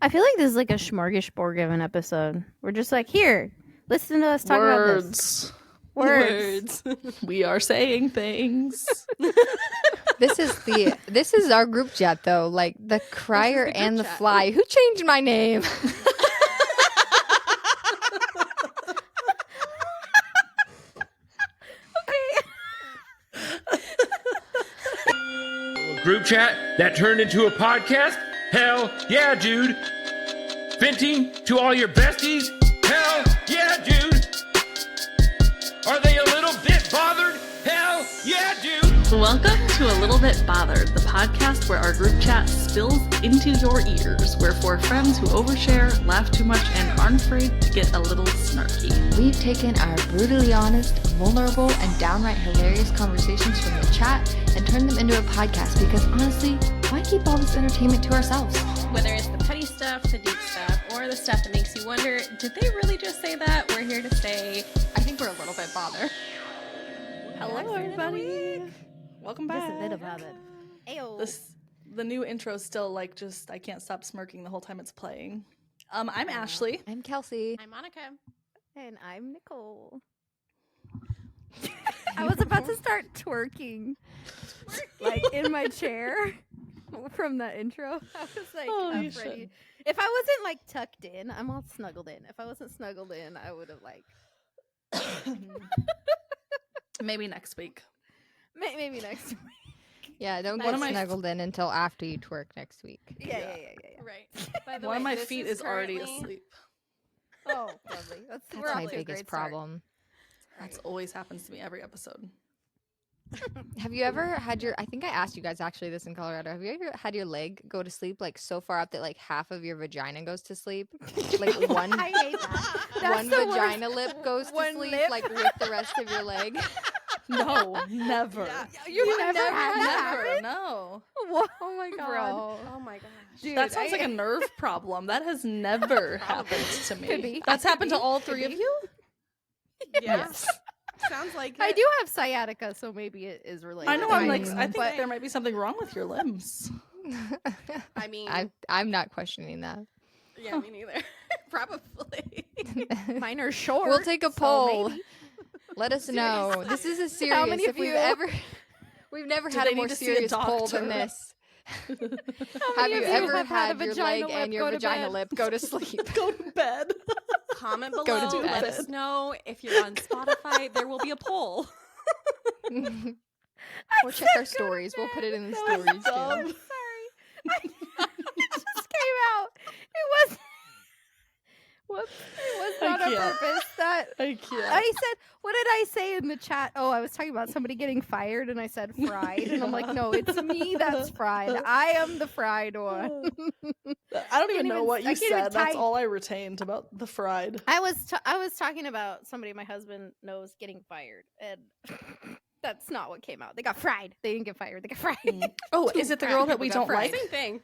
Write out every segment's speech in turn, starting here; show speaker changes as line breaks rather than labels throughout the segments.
I feel like this is like a smorgasbord of an episode. We're just like, here, listen to us talk about this. Words.
We are saying things.
This is our group chat though, like the Crier and the Fly. Who changed my name?
Group chat that turned into a podcast? Hell yeah, dude. Venting to all your besties? Hell yeah, dude. Are they a little bit bothered? Hell yeah, dude.
Welcome to A Little Bit Bothered, the podcast where our group chat spills into your ears. We're four friends who overshare, laugh too much, and aren't afraid to get a little snarky.
We've taken our brutally honest, vulnerable, and downright hilarious conversations from the chat and turned them into a podcast because honestly, why keep all this entertainment to ourselves?
Whether it's the petty stuff, the deep stuff, or the stuff that makes you wonder, did they really just say that? We're here to say, I think we're a little bit bothered.
Hello, everybody. Welcome back.
Just a little bothered. Ayo.
The new intro is still like I can't stop smirking the whole time it's playing. I'm Ashley.
I'm Kelsey.
I'm Monica.
And I'm Nicole. I was about to start twerking. Like in my chair from the intro. I was like, I'm ready. If I wasn't like tucked in, I'm all snuggled in. If I wasn't snuggled in, I would have like
Maybe next week.
maybe next week.
Yeah, don't get snuggled in until after you twerk next week.
Yeah.
Right. By the
One
way,
of my
this
feet is already
currently-
asleep.
Oh, lovely.
That's
we're
my
off to a
biggest
great start.
problem.
That always happens to me every episode.
Have you ever had I think I asked you guys actually this in Colorado. Have you ever had your leg go to sleep like so far up that like half of your vagina goes to sleep? Like one
I hate that. That's
one
the
vagina
worst.
lip goes to
One
sleep
lip?
like with the rest of your leg.
No, never.
You never had that
Never.
happen?
No.
What?
Oh my god.
Bro.
Oh my gosh.
Dude,
That sounds like a nerve problem. That has never happened to me.
Could be.
That's happened to all three of you?
Yes. Sounds like
I
it.
do have sciatica, so maybe it is related.
I know.
I
I
know,
think there might be something wrong with your limbs.
I mean,
I'm not questioning that.
yeah, me neither. Probably.
Mine are short.
We'll take a
so
poll.
maybe.
Let us know.
Seriously.
This is a
How
serious.
many
If
of
we've
you-
ever, we've never
Do
had
they
a more
need to see a
serious poll than
doctor?
this.
How
Have
many
you
of
ever
have had
had
a
your
vagina
leg and
lip
your
go to
vagina
bed?
lip go to sleep?
Go to bed.
Comment
Go
below.
to
Let
bed.
us know if you're on Spotify. There will be a poll.
Or check our stories. We'll put it in the stories too.
Sorry. It just came out. It was. Whoops. It was not on
can't.
purpose. That
I can't.
I said. What did I say in the chat? Oh, I was talking about somebody getting fired, and I said fried, and I'm like, no, it's me that's fried. I am the fried one.
I don't even
Can't
know
even-
what
I
you
can't even
said. That's
type.
all I retained about the fried.
I was talking about somebody my husband knows getting fired, and that's not what came out. They got fried. They didn't get fired. They got fried.
Oh, is it the girl that we
people
don't
got fried.
like?
Same thing.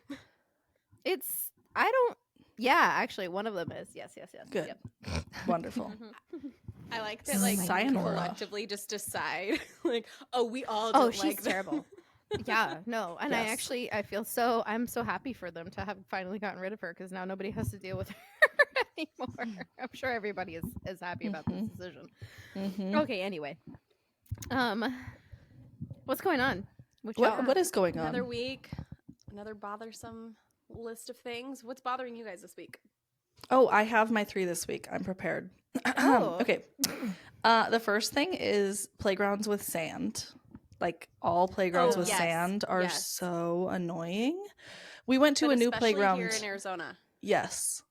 It's I don't. Yeah, actually, one of them is yes.
Good.
Yep.
Wonderful.
I like that, like,
Sayonara.
collectively just decide, like, oh, we all
Oh,
don't
she's
like them.
terrible. Yeah, no, and
Yes.
I'm so happy for them to have finally gotten rid of her because now nobody has to deal with her anymore. I'm sure everybody is happy about this decision.
Mm-hmm.
Okay, anyway, what's going on? With y'all?
What is going on?
Another week, another bothersome list of things. What's bothering you guys this week?
Oh, I have my 3 this week. I'm prepared.
Oh.
Okay. The first thing is playgrounds with sand. Like all playgrounds
Oh,
with
yes.
sand are
Yes.
so annoying. We went to
But
a new
especially
playground
here in Arizona.
Yes.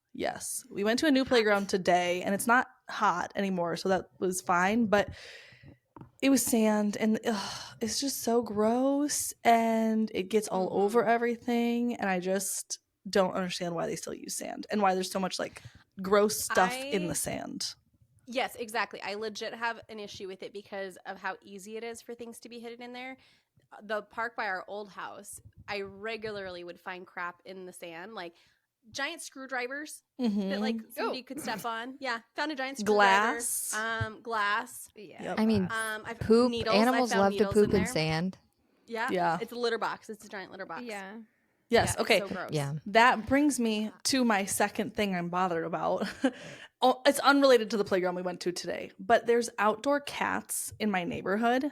We went to a new playground today, and it's not hot anymore, so that was fine. But it was sand, and it's just so gross, and it gets all over everything. And I just don't understand why they still use sand, and why there's so much like gross stuff in the sand.
Yes, exactly. I legit have an issue with it because of how easy it is for things to be hidden in there. The park by our old house, I regularly would find crap in the sand, like giant screwdrivers that like somebody could step on. Yeah, found a giant screwdriver.
Glass.
Glass.
Yeah.
Yep.
I mean,
I've
poop.
needles. I
Animals
found
love to
needles
poop in
there.
sand.
Yeah.
Yeah.
It's a litter box. It's a giant litter box.
Yeah.
Yes.
Yeah,
Okay.
It's so gross.
Yeah.
That brings me to my second thing I'm bothered about. Oh, it's unrelated to the playground we went to today, but there's outdoor cats in my neighborhood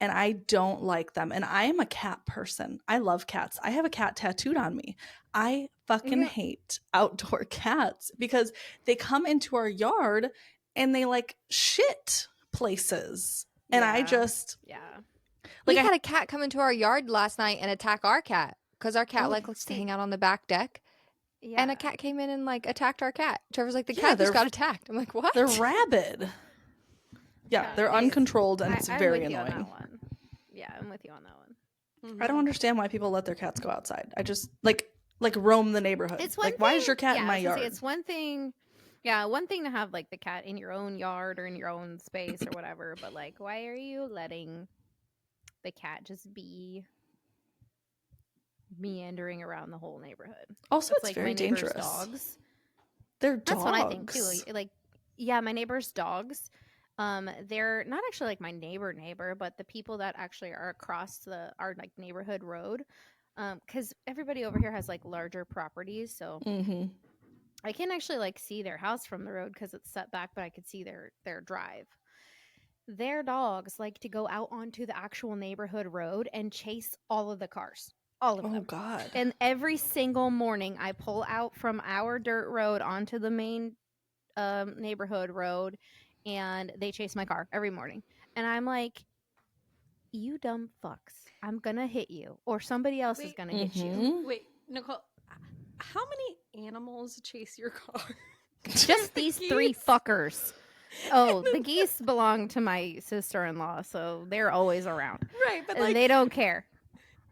and I don't like them. And I am a cat person. I love cats. I have a cat tattooed on me. I fucking hate outdoor cats because they come into our yard and they like shit places. And I just
Yeah.
We
like
had a cat come into our yard last night and attack our cat because our cat
Oh,
likes to hang out on the back deck.
Yeah.
And a cat came in and like attacked our cat. Trevor's like, the
Yeah,
cat just
they're-
got attacked. I'm like, what?
they're rabid. Yeah,
Yeah,
they're
they-
uncontrolled and it's
I'm
very
with you on
annoying.
that one. Yeah, I'm with you on that one.
I don't understand why people let their cats go outside. I just like roam the neighborhood.
It's one
like why is
thing-
your cat in
yeah,
my
I was gonna
yard?
say, it's one thing. Yeah, one thing to have like the cat in your own yard or in your own space or whatever, but like, why are you letting the cat just be meandering around the whole neighborhood?
Also, it's
like
very
my neighbor's
dangerous.
dogs.
They're dogs.
That's what I think too. Like, yeah, my neighbor's dogs. They're not actually like my neighbor, but the people that actually are across our like neighborhood road. Because everybody over here has like larger properties, so
Mm-hmm.
I can actually like see their house from the road because it's set back, but I could see their drive. Their dogs like to go out onto the actual neighborhood road and chase all of the cars, all of
Oh
them.
God.
And every single morning, I pull out from our dirt road onto the main neighborhood road, and they chase my car every morning. And I'm like, you dumb fucks. I'm going to hit you, or somebody else is
Wait.
going to hit you.
Mhm.
Wait, Nicole, how many animals chase your car?
Just these three
Geese?
fuckers. Oh, the geese belong to my sister-in-law, so they're always around.
Right, but
And
like,
they don't care.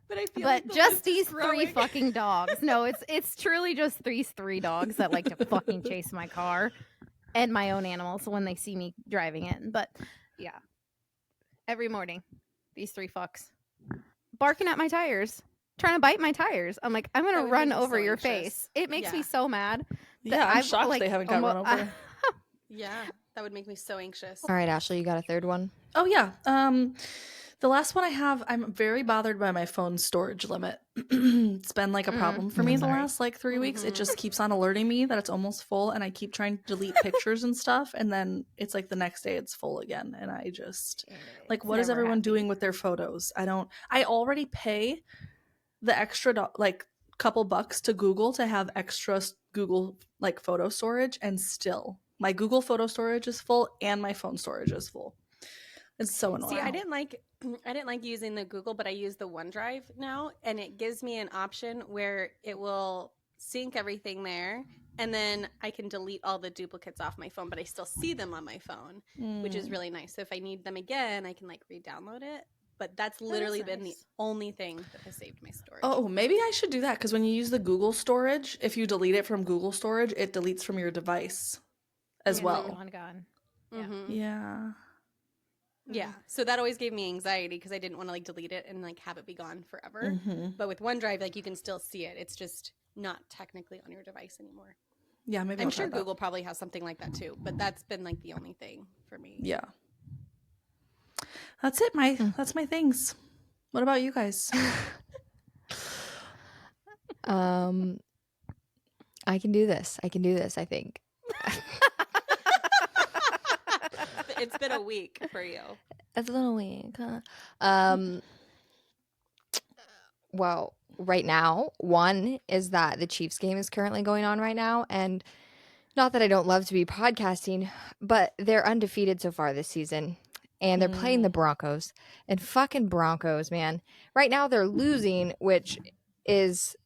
but I feel
But
like the
just
list
these
is
three
growing.
fucking dogs. No, it's truly just these three dogs that like to fucking chase my car and my own animals when they see me driving in. But yeah, every morning, these three fucks barking at my tires, trying to bite my tires. I'm like, I'm
That
gonna
would
run
make me
over
so
your
anxious.
face. It makes me
Yeah.
so mad.
Yeah, I'm
I've,
shocked
like,
they haven't got run
almo-
over.
Yeah, that would make me so anxious.
All right, Ashley, you got a third one?
Oh yeah. The last one I have, I'm very bothered by my phone storage limit. It's been like a problem for me the
Sorry.
last like 3 weeks. It
Mhm.
just keeps on alerting me that it's almost full, and I keep trying to delete pictures and stuff, and then it's like the next day it's full again, and I just like,
It's
what is
never
everyone
happy.
doing with their photos? I already pay the extra like couple bucks to Google to have extra Google like photo storage, and still my Google photo storage is full and my phone storage is full. It's so annoying.
See, I didn't like using the Google, but I use the OneDrive now, and it gives me an option where it will sync everything there, and then I can delete all the duplicates off my phone, but I still see them on my phone, which is really nice. So if I need them again, I can like re-download it. But that's literally been the
nice.
only thing that has saved my storage.
Oh, maybe I should do that, because when you use the Google storage, if you delete it from Google storage, it deletes from your device as
Yeah,
well.
gone.
Mhm.
Yeah.
Yeah. So that always gave me anxiety because I didn't want to like delete it and like have it be gone forever.
Mhm.
But with OneDrive, like you can still see it. It's just not technically on your device anymore.
Yeah, maybe
I'm
I'll try
sure
that.
Google probably has something like that too, but that's been like the only thing for me.
Yeah. That's it. That's my things. What about you guys?
I can do this. I think.
It's been a week for you.
It's a little weak, huh? Well, right now, one is that the Chiefs game is currently going on right now, and not that I don't love to be podcasting, but they're undefeated so far this season, and they're playing the Broncos, and fucking Broncos, man. Right now they're losing, which is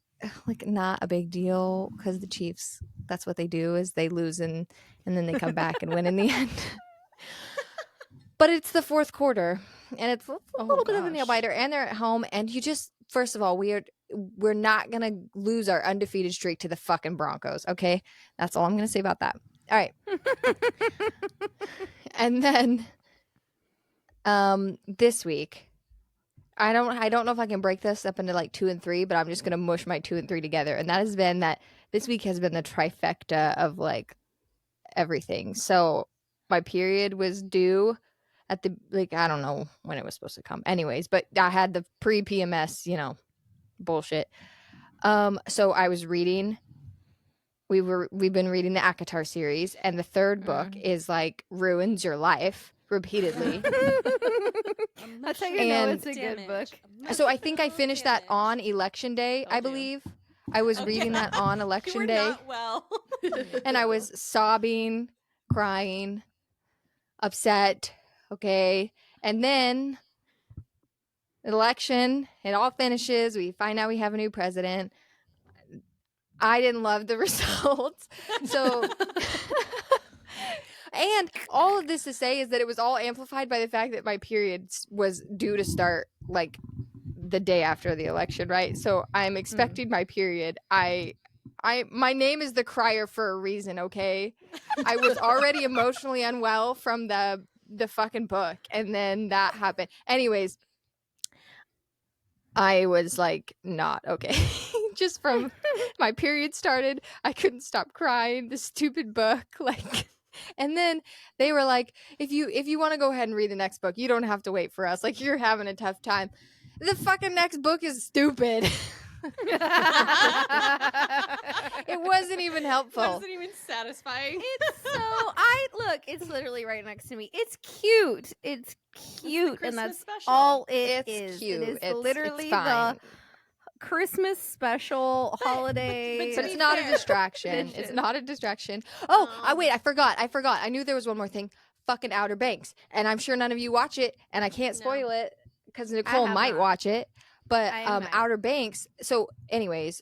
like not a big deal because the Chiefs, that's what they do, is they lose and then they come back and win in the end. But it's the fourth quarter, and it's a little bit of a nail
gosh.
biter, and they're at home, and you just, first of all, we're not gonna lose our undefeated streak to the fucking Broncos, okay? That's all I'm gonna say about that. All right. And then this week, I don't know if I can break this up into like 2 and 3, but I'm just gonna mush my 2 and 3 together, and that has been that this week has been the trifecta of like everything. So my period was due at the, like, I don't know when it was supposed to come anyways, but I had the pre-PMS, bullshit. So I was reading. We've been reading the ACOTAR series, and the third book is like ruins your life repeatedly.
That's how you know
And-
it's a good book.
So I think I finished that on election day, I
Told you.
believe. I was reading that on
You
election
were
day,
not well.
and I was sobbing, crying, upset. Okay. And then election, it all finishes. We find out we have a new president. I didn't love the results. So, and all of this to say is that it was all amplified by the fact that my period was due to start like the day after the election, right? So I'm expecting my period. My name is the Crier for a reason, okay? I was already emotionally unwell from the fucking book, and then that happened. Anyways, I was like not okay. Just from my period started, I couldn't stop crying. The stupid book, like, and then they were like, if you want to go ahead and read the next book, you don't have to wait for us. Like, you're having a tough time. The fucking next book is stupid. It wasn't even helpful.
Wasn't even satisfying.
It's literally right next to me. It's cute. It's cute, and
Christmas
that's
special.
all
It's
is.
cute.
It is
It's
literally
fine.
the Christmas special holiday.
But it's not a distraction. It's not a distraction. Oh, I forgot. I knew there was one more thing. Fucking Outer Banks. And I'm sure none of you watch it, and I can't spoil it because Nicole
have
might
not.
watch it. But
I might.
Outer Banks. So, anyways,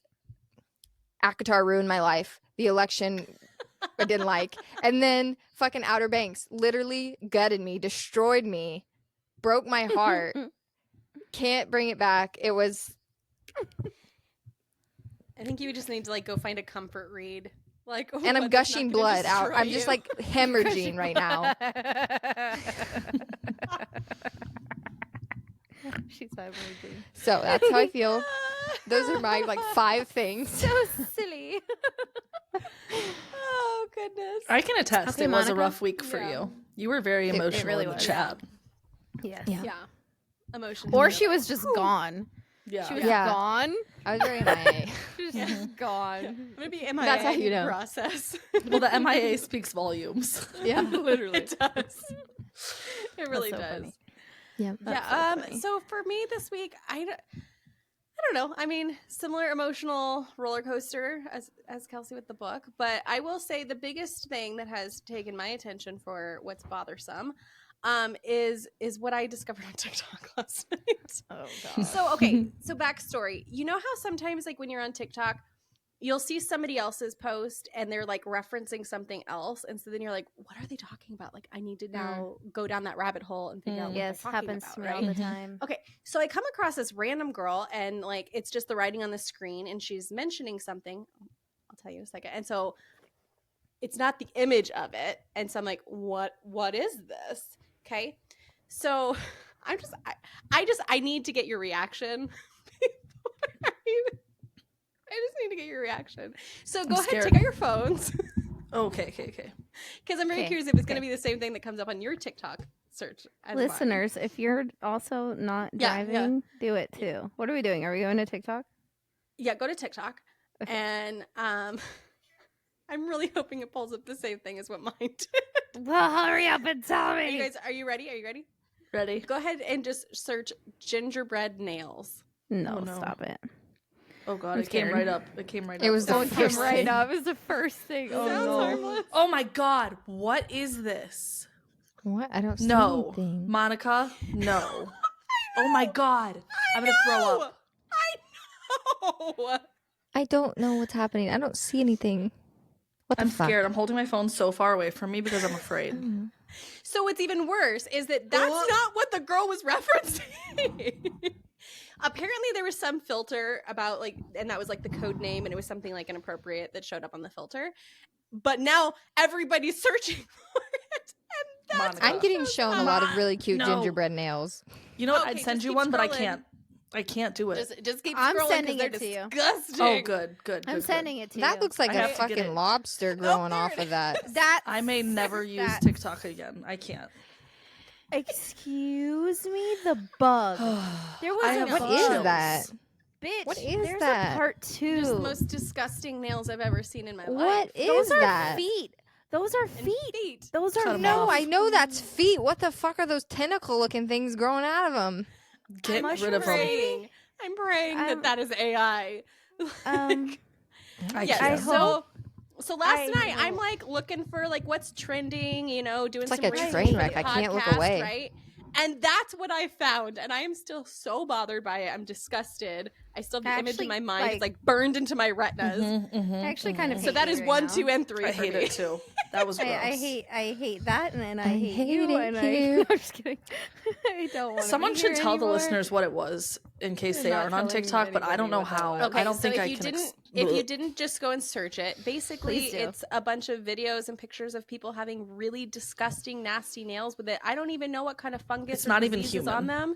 ACOTAR ruined my life. The election I didn't like. And then fucking Outer Banks literally gutted me, destroyed me, broke my heart. Can't bring it back. It was
I think you would just need to like go find a comfort read. Like,
and I'm
one that's not
gushing
gonna
blood out.
destroy
I'm just
you.
like hemorrhaging right now.
She's vibrating.
So that's how I feel. Those are my like 5 things.
So silly.
Oh goodness.
I can attest
Okay,
it was a
Monica?
rough week for
Yeah.
you. You were very emotional
really
in the
was.
chat.
Yes.
Yeah.
Yeah. Emotion.
Or she was just gone.
Yeah.
She was
Yeah.
gone.
I was very MIA.
She was just gone.
I'm gonna be MIA.
That's how you know.
Process.
Well, the MIA speaks volumes.
Yeah.
Literally.
It does. It really
so
does.
funny.
Yeah.
Yeah.
so funny.
So for me this week, I don't know. I mean, similar emotional roller coaster as Kelsey with the book, but I will say the biggest thing that has taken my attention for what's bothersome is what I discovered on TikTok last night.
Oh god.
So okay, so backstory. You know how sometimes like when you're on TikTok, you'll see somebody else's post and they're like referencing something else, and so then you're like, what are they talking about? Like I need to now go down that rabbit hole and figure out what
Yes,
they're talking
happens
about,
to me
right?
all the time.
Okay, so I come across this random girl and like it's just the writing on the screen and she's mentioning something. I'll tell you in a second. And so it's not the image of it. And so I'm like, what is this? Okay. So I need to get your reaction. I just need to get your reaction. So go ahead,
scared.
take out your phones.
Okay.
Because I'm very
Okay,
curious if it's going to be the same thing that comes up on your TikTok search. As mine.
Listeners, if you're also not
Yeah,
driving, do it too. What are we doing? Are we going to TikTok?
Yeah, go to TikTok.
Okay.
And I'm really hoping it pulls up the same thing as what mine did.
Well, hurry up and tell
Are
me.
you guys, are you ready? Are you ready?
Ready?
Go ahead and just search gingerbread nails.
No,
Oh, no.
stop it.
Oh god,
I'm
it came
scared.
right up. It came right up.
It was the
Oh, it came
first
right
thing.
up. It was the first thing. Oh
Sounds
no.
harmless.
Oh my god, what is this?
What? I don't see
No.
anything.
Monica, no. Oh my god. I'm gonna throw up.
I know.
I don't know what's happening. I don't see anything. What the
I'm
fuck?
scared. I'm holding my phone so far away from me because I'm afraid.
So what's even worse is that that's not what the girl was referencing. Apparently there was some filter about like, and that was like the code name, and it was something like inappropriate that showed up on the filter. But now everybody's searching for it, and that's
Monica.
I'm getting shown a lot of really cute
No.
gingerbread nails.
You know what?
Okay,
I'd send
just
you
keep
one, but I
scrolling.
can't. I can't do it.
just keep
I'm
scrolling
sending
'cause
it to
they're
you.
disgusting.
Oh, good.
I'm sending it to
That
you.
looks like
I
a
have to get
fucking
it.
lobster growing
there
off
it
of that.
That
I may never use
that-
TikTok again. I can't.
Excuse me, the bug. There was
I
a
have
What
bug.
is
chills.
that?
bitch.
What is
there's
that?
a part 2.
Just the most disgusting nails I've ever seen in my life.
What is
Those are
that?
feet. Those are
And
feet. Those are
Cut 'em
No,
off.
I know that's feet. What the fuck are those tentacle-looking things growing out of them?
Get
Mushroom
rid of them.
brain.
I'm praying that is AI.
I
Yes.
can't.
So last
I
night I'm
hope-
like looking for like what's trending, you know, doing
It's like
some
a
research
train
for the
wreck. I can't look
podcast,
away.
right? And that's what I found, and I am still so bothered by it. I'm disgusted. I still have the image
Actually,
in my mind.
like-
It's like burned into my retinas.
I actually kind of
So
hate
that
you
is
right
1,
now.
2, and 3
I
for
hate
me.
it too. That was gross.
I hate that, and I
I
hate
hate
you,
it
and
here.
No, I'm just kidding. I don't want.
Someone should tell the listeners what it was in case
You're
they
not
aren't on
telling
TikTok, but I don't
anybody
know
what that
how.
was.
Okay,
I don't
so
think
if
I
you
can.
didn't, if you didn't just go and search it, basically
Please do.
it's a bunch of videos and pictures of people having really disgusting, nasty nails with it. I don't even know what kind of fungus
It's
or
not even
disease is on
human.
them.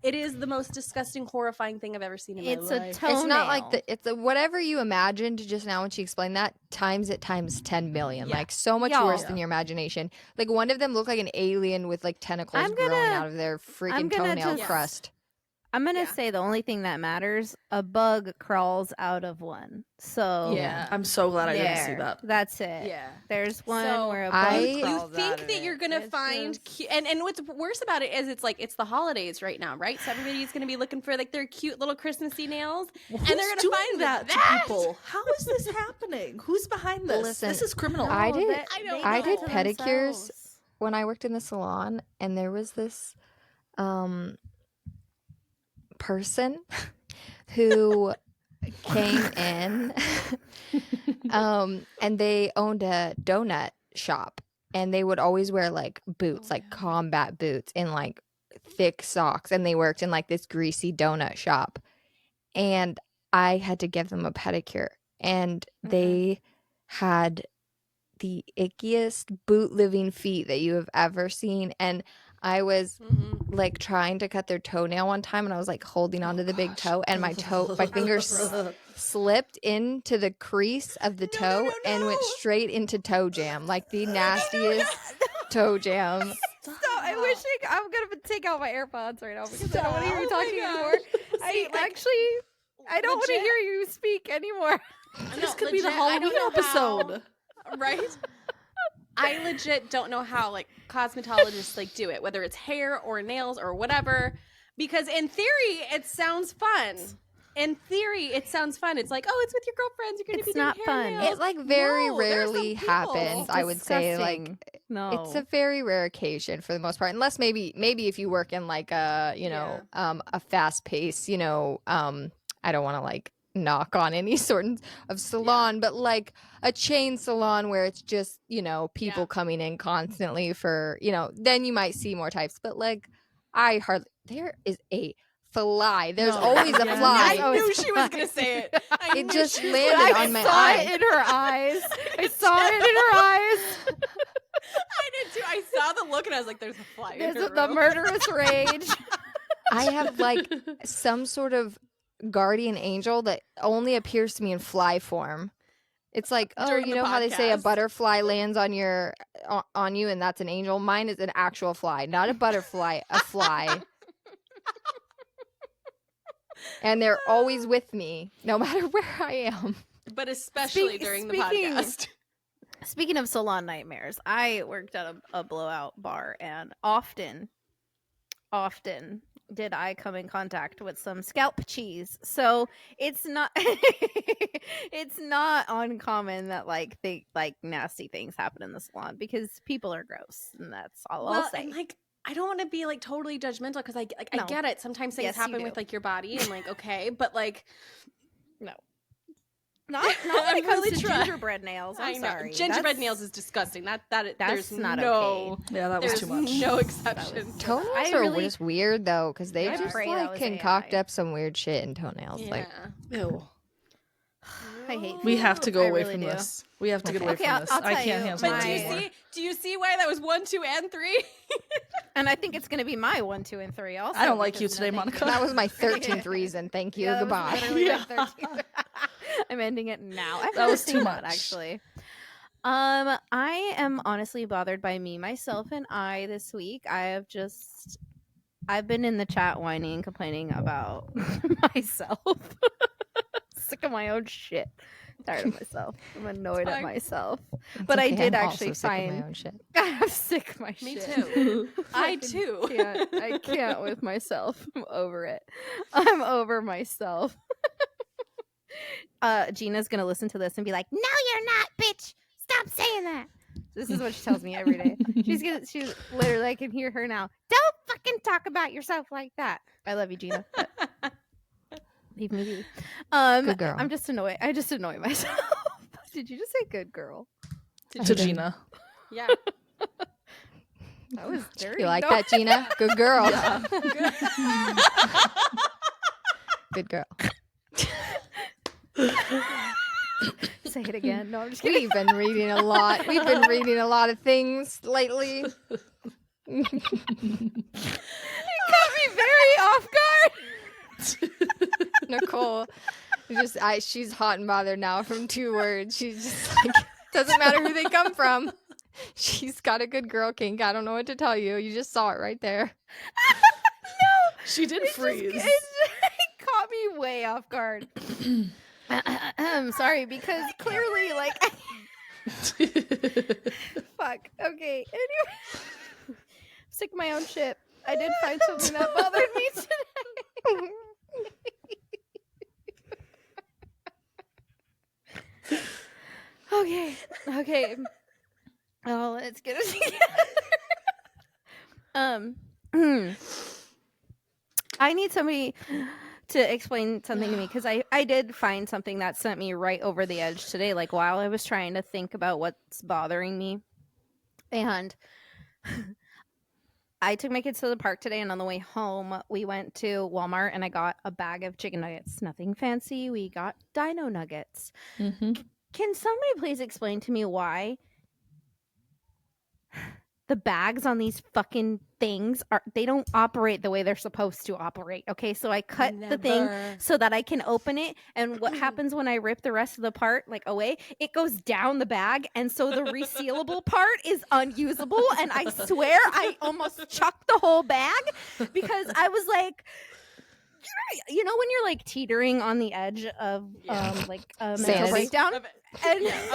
It is the most disgusting, horrifying thing I've ever seen in
It's
my
a
life.
toenail.
It's not like it's whatever you imagined just now when she explained that times 10 million.
Yeah.
Like so much
Y'all.
worse than your imagination. Like one of them looked like an alien with like tentacles
I'm
growing
gonna-
out of their
I'm
freaking
gonna
toenail
just-
crust.
I'm gonna
Yeah.
say the only thing that matters: a bug crawls out of one. So
Yeah.
I'm so glad I didn't see
there.
that.
That's it.
Yeah.
There's one
So,
where a bug
I-
You
crawls out
think
of
that
it.
you're gonna
It's
find
just-
and what's worse about it is it's the holidays right now, right? So everybody's gonna be looking for like their cute little Christmassy nails,
Well,
and
who's
they're gonna
doing
find
that to
that.
people? How is this happening? Who's behind this?
Listen,
this is criminal.
I did-
that-
I
they
don't
do
I
know.
did
that to
pedicures
themselves.
when I worked in the salon, and there was this person who came in and they owned a donut shop, and they would always wear like boots, like combat boots and like thick socks, and they worked in like this greasy donut shop, and I had to give them a pedicure, and they had the ickiest boot living feet that you have ever seen. And I was like trying to cut their toenail one time, and I was like holding onto the big toe, and my fingers slipped into the crease of the toe and went straight into toe jam, like the nastiest toe jam.
Stop. I'm wishing I'm gonna take out my AirPods right now because I don't want to hear you talking anymore. I don't want to
legit-
hear you speak anymore.
This could be the Halloween episode.
Right? I legit don't know how like cosmetologists like do it, whether it's hair or nails or whatever, because in theory it sounds fun. In theory it sounds fun. It's like, oh, it's with your girlfriends, you're gonna
It's
be doing
not
hair
fun.
and nails.
It like very
No, there's some
rarely
people.
happens. I would say like
Disgusting. No.
it's a very rare occasion for the most part, unless maybe if you work in like a a fast pace, I don't want to like knock on any sort of salon, but like a chain salon where it's just people coming in constantly for then you might see more types. But like there is a fly. There's always a fly.
I knew she was gonna say it. I
It
knew
just
she was
landed
gonna
on
say
my
it.
saw
eye.
it in her eyes. I saw it in her eyes.
I did too. I saw the look and I was like, "There's a fly."
There's
in her
the
room.
murderous rage.
I have like some sort of guardian angel that only appears to me in fly form. It's like, oh,
During
you
the
know how they say a
podcast.
butterfly lands on on you and that's an angel? Mine is an actual fly, not a butterfly, a fly. And they're always with me, no matter where I am.
But especially during the podcast.
Speaking of salon nightmares, I worked at a blowout bar, and often did I come in contact with some scalp cheese. So it's not it's not uncommon that like nasty things happen in the salon because people are gross, and that's all I'll say.
And like, I don't want to be like totally judgmental because I
No.
get it. Sometimes things
Yes, you
happen
do.
with like your body and like okay, but like
No. Not when it
I'm
comes
really
to
trying.
gingerbread nails.
I
I'm
know.
sorry.
Gingerbread
That's-
nails is disgusting. That's
There's
not
no
Yeah, that was
there's
too much.
no exception.
Toenails
I
are
really-
just weird though, because they
I
just
pray that
like
was
concoct
AI.
up some weird shit in toenails.
Yeah.
Like
Ew.
I hate
We
food.
have to go
I
away
really
from
do.
this. We have to get away
Okay,
from
I'll
this.
tell
I
you,
can't handle
But
it
do you
anymore.
see why that was 1, 2, and 3?
And I think it's going to be my 1, 2, and 3 also.
I don't like you
because
today,
nothing-
Monica.
that was my 13th reason. Thank you.
Yeah, that was
Goodbye.
literally my
Yeah.
13th. I'm ending it now. I've
That
never
was
seen
too
that,
much.
actually. I am honestly bothered by me, myself, and I this week. I have just I've been in the chat whining, complaining about myself. Sick of my own shit. Tired of myself. I'm annoyed at myself.
It's
But I
okay,
did
I'm
actually
also sick of
find
my own shit.
I'm sick of my
Me
shit.
too. I
Fucking
too.
I can't with myself. I'm over it. I'm over myself. Gina's gonna listen to this and be like, "No, you're not, bitch. Stop saying that." This is what she tells me every day. She's literally, I can hear her now. Don't fucking talk about yourself like that. I love you, Gina. But leave me be.
Good girl.
I'm just annoyed. I just annoy myself. Did you just say good girl?
To Gina.
Yeah.
That was dirty.
You like
No.
that, Gina? Good girl.
Yeah.
Good girl.
Say it again. No, I'm just kidding.
We've been reading a lot. We've been reading a lot of things lately.
It caught me very off guard.
Nicole, she's hot and bothered now from 2 words. She's just like, doesn't matter who they come from. She's got a good girl kink. I don't know what to tell you. You just saw it right there.
No,
She did freeze.
It caught me way off guard. I'm sorry, because clearly, like, fuck. Okay. Anyway, sick of my own shit. I did find something that bothered me today. Okay. Oh, let's get it together. I need somebody to explain something to me, because I did find something that sent me right over the edge today, like while I was trying to think about what's bothering me. And I took my kids to the park today, and on the way home we went to Walmart and I got a bag of chicken nuggets. Nothing fancy. We got dino nuggets.
Mm-hmm.
Can somebody please explain to me why the bags on these fucking things they don't operate the way they're supposed to operate? Okay, so I cut the thing so that I can open it, and what happens when I rip the rest of the part away? It goes down the bag, and so the resealable part is unusable, and I swear I almost chucked the whole bag because I was like, you know when you're like teetering on the edge of a mental breakdown?
Of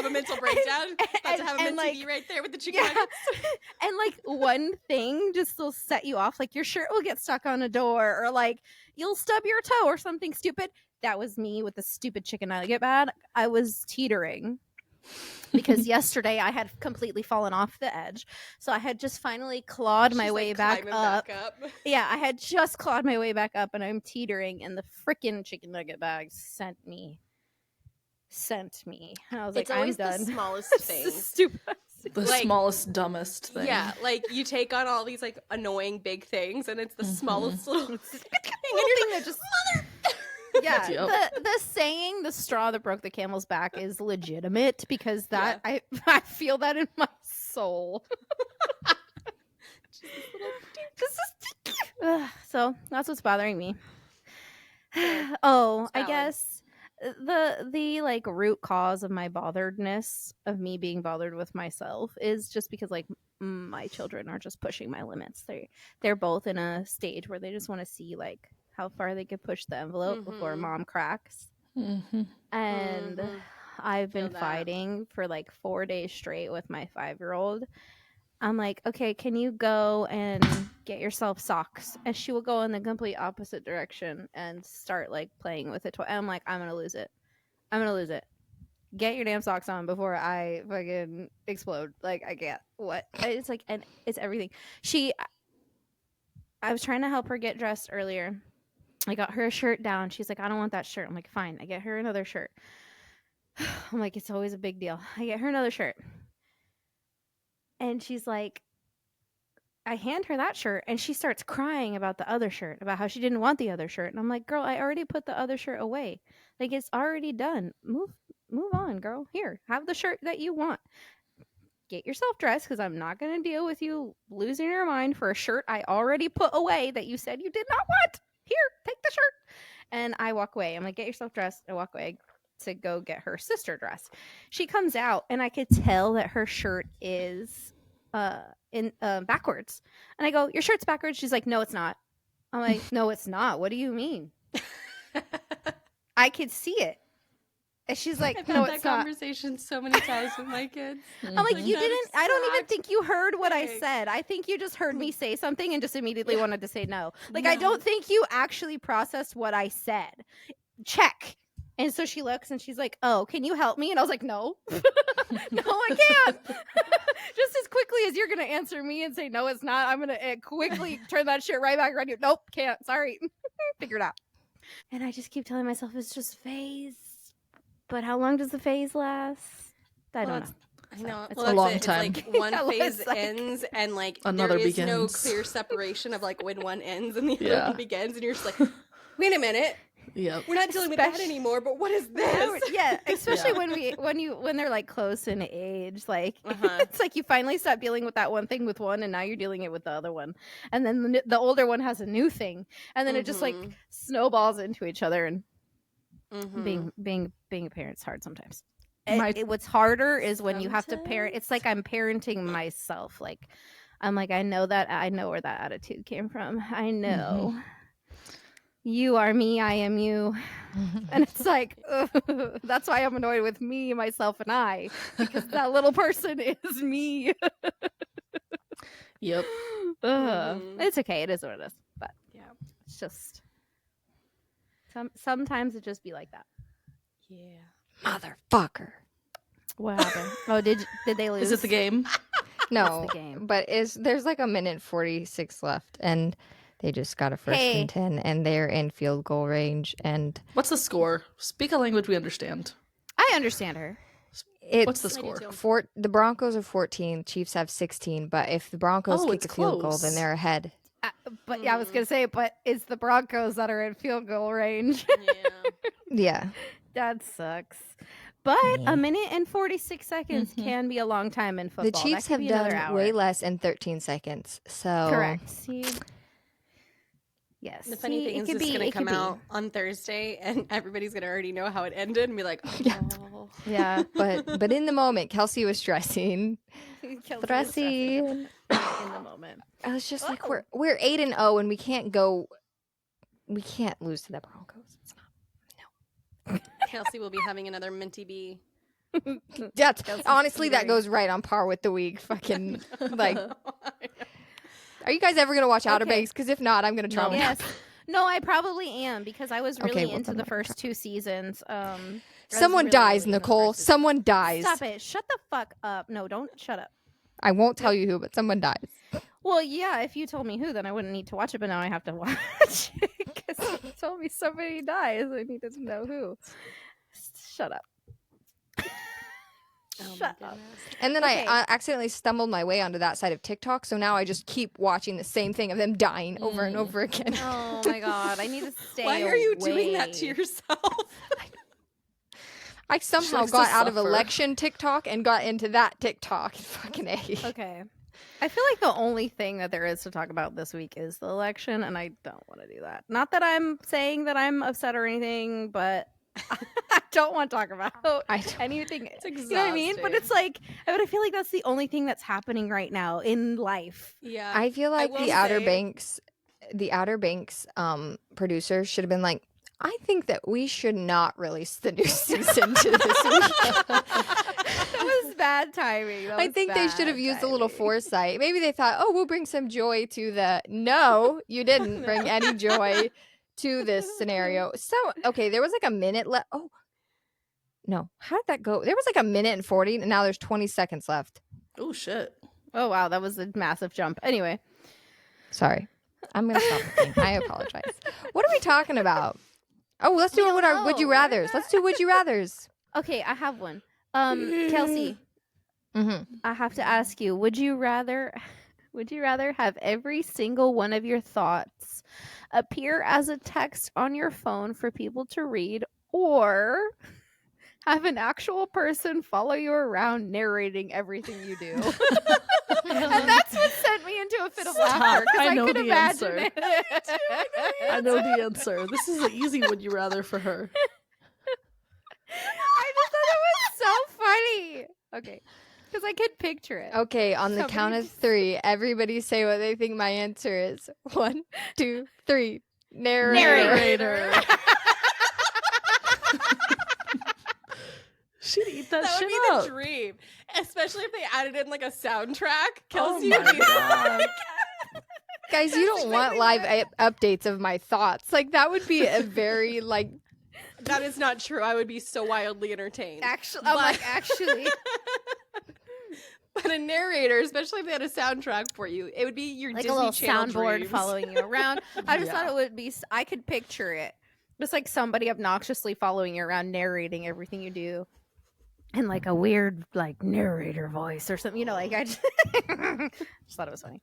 a mental breakdown. About to have a mental TV right there with the chicken nuggets.
And like one thing just will set you off, like your shirt will get stuck on a door, or like you'll stub your toe or something stupid. That was me with the stupid chicken nugget bag. I was teetering because yesterday I had completely fallen off the edge. So I had just finally clawed my way back up. Yeah, I had just clawed my way back up, and I'm teetering, and the freaking chicken nugget bag sent me. And I was
It's
like,
always
I'm done.
the smallest thing.
Stupid.
The smallest, dumbest thing.
Yeah, like you take on all these like annoying big things, and it's the smallest little thing,
That just yeah.
Yep.
The saying "the straw that broke the camel's back" is legitimate, because that I feel that in my soul. So that's what's bothering me. Oh, I guess the like root cause of my botheredness, of me being bothered with myself, is just because like my children are just pushing my limits. They're both in a stage where they just want to see like how far they could push the envelope before mom cracks. And I've been fighting for like 4 days straight with my 5-year-old. I'm like, okay, can you go and get yourself socks? And she will go in the complete opposite direction and start like playing with a toy. I'm like, I'm gonna lose it. Get your damn socks on before I fucking explode. Like, I can't. What? It's like, and it's everything. I was trying to help her get dressed earlier. I got her a shirt down. She's like, I don't want that shirt. I'm like, fine. I get her another shirt. I'm like, it's always a big deal. I get her another shirt. And she's like, I hand her that shirt, and she starts crying about the other shirt, about how she didn't want the other shirt. And I'm like, girl, I already put the other shirt away. Like, it's already done. Move on, girl. Here, have the shirt that you want. Get yourself dressed, because I'm not going to deal with you losing your mind for a shirt I already put away that you said you did not want. Here, take the shirt. And I walk away. I'm like, get yourself dressed. I walk away to go get her sister dressed. She comes out, and I could tell that her shirt is in backwards. And I go, your shirt's backwards. She's like, no, it's not. I'm like, no, it's not. What do you mean? I could see it. And she's like,
I've
no,
had
it's
that
not.
conversation so many times with my kids.
I'm like, you
that
didn't, I don't even
exact
think you heard what I
thing.
said. I think you just heard me say something and just immediately wanted to say no. Like,
No.
I don't think you actually processed what I said. Check. And so she looks and she's like, oh, can you help me? And I was like, no. No, I can't. Just as quickly as you're going to answer me and say, no, it's not, I'm going to quickly turn that shit right back around you. Nope, can't. Sorry. Figure it out. And I just keep telling myself it's just phase. But how long does the phase last? I don't know.
I know.
It's
Well,
a
that's
long
it.
time.
It's like one
Yeah,
phase
it's like-
ends and like
Another
there is no
begins.
clear separation of like when one ends and the other
Yeah.
one begins, and you're just like, wait a minute,
Yep.
we're not dealing with that
Especially-
anymore. But what is this?
Yeah, especially
Yeah.
when they're like close in age, like
Uh-huh.
it's like you finally stop dealing with that one thing with one, and now you're dealing it with the other one, and then the older one has a new thing, and then it just like
Mhm.
snowballs into each other. And
Mhm.
being a parent's hard sometimes.
My-
What's harder is when you have to parent. It's like I'm parenting myself. Like I'm like, I know where that attitude came from. I know. You are me, I am you. And it's like, ugh, that's why I'm annoyed with me, myself, and I. Because that little person is me.
Yep.
Ugh.
Mhm.
It's okay. It is what it is. But
Yeah.
it's just sometimes it just be like that.
Yeah.
Motherfucker.
What happened? Oh, did they lose?
Is it the game?
No,
the game.
but there's like a minute 46 left, and they just got a first
Hey.
and 10, and they're in field goal range, and
What's the score? Speak a language we understand.
I understand her.
it's
What's the
I do
score?
too.
the Broncos are 14, Chiefs have 16, but if the Broncos
Oh,
kick
it's
a field goal,
close.
then they're ahead.
But yeah, I was gonna say, but it's the Broncos that are in field goal range.
Yeah.
Yeah.
That sucks. But a minute and 46 seconds
Mhm.
can be a long time in football.
The
That
Chiefs
could
have
be another
done
hour.
way less in 13 seconds. So
Correct. See. Yes.
The funny
See,
thing
it
is,
could
it's
be.
gonna
It
come
could
out on Thursday, and everybody's gonna already know how it ended, and be like, oh.
Yeah.
be. Yeah.
but in the moment, Kelsey was stressing.
Kelsey was
Stressing.
in the moment.
I was just like,
Oh.
we're 8-0, and we can't lose to the Broncos. It's not.
Kelsey will be having another minty bee.
That's
Kelsey's
honestly that
teetering.
goes right on par with the week. Fucking like, are you guys ever gonna watch Outer
Okay.
Banks? Because if not, I'm gonna try.
Yes. No, I probably am because I was really
Okay, well,
into
then
the
I'm
first two seasons. I was
Someone
really,
dies,
really into the
Nicole.
first season.
Someone dies.
Stop it. Shut the fuck up. No, don't shut up.
I won't tell you who, but someone dies.
Well, yeah, if you told me who, then I wouldn't need to watch it, but now I have to watch it because you told me somebody dies. I needed to know who. Shut up. Shut up.
And then
Okay.
I accidentally stumbled my way onto that side of TikTok, so now I just keep watching the same thing of them dying over and over again.
Oh my god, I need to stay
Why are you doing that to
away.
yourself?
I somehow
likes to
got out of
suffer.
election TikTok and got into that TikTok. Fucking A.
Okay. I feel like the only thing that there is to talk about this week is the election, and I don't want to do that. Not that I'm saying that I'm upset or anything, but I don't want to talk about
I don't-
anything.
It's
You know what I mean? But
exhausting.
it's like, I feel like that's the only thing that's happening right now in life.
Yeah.
I feel like
will
the Outer
say-
Banks producers should have been like, I think that we should not release the new season to this week.
That was bad timing.
I think they should have used a little foresight. Maybe they thought, oh, we'll bring some joy to the. No, you didn't bring any joy to this scenario. So, okay, there was like a minute left. Oh, no. How did that go? There was like a minute and 40, and now there's 20 seconds left.
Oh shit.
Oh wow, that was a massive jump. Anyway,
Sorry. I'm going to stop looking. I apologize. What are we talking about? Oh, let's do
don't
what our would you
know.
rathers. Let's do would you rathers.
okay, I have one. Kelsey,
Mm-hmm.
I have to ask you: Would you rather have every single one of your thoughts appear as a text on your phone for people to read, or have an actual person follow you around narrating everything you do? And that's what sent me into a fit of laughter because
I
I
know
could
the
imagine
answer.
it.
I know the answer. This is an easy would you rather for her.
I just thought it was so funny. Okay. Because I could picture it.
Okay, on the
Somebody
count of
just-
3, everybody say what they think my answer is. 1, 2, 3. Narrator.
Narrator. She'd eat that,
That
shit
would be
up.
the dream, especially if they added in like a soundtrack.
Oh
Kelsey
my
would be
God.
Guys, you don't want live updates of my thoughts. Like, that would be a very, like...
That is not true. I would be so wildly entertained.
Actually, I'm like, actually.
But a narrator, especially if they had a soundtrack for you, it would be your
Like
Disney
a little
Channel
soundboard
dreams.
following you around. I just thought
Yeah.
it would be, I could picture it. Just like somebody obnoxiously following you around, narrating everything you do. And like a weird, like, narrator voice or something. You know, like, I just, just thought it was funny.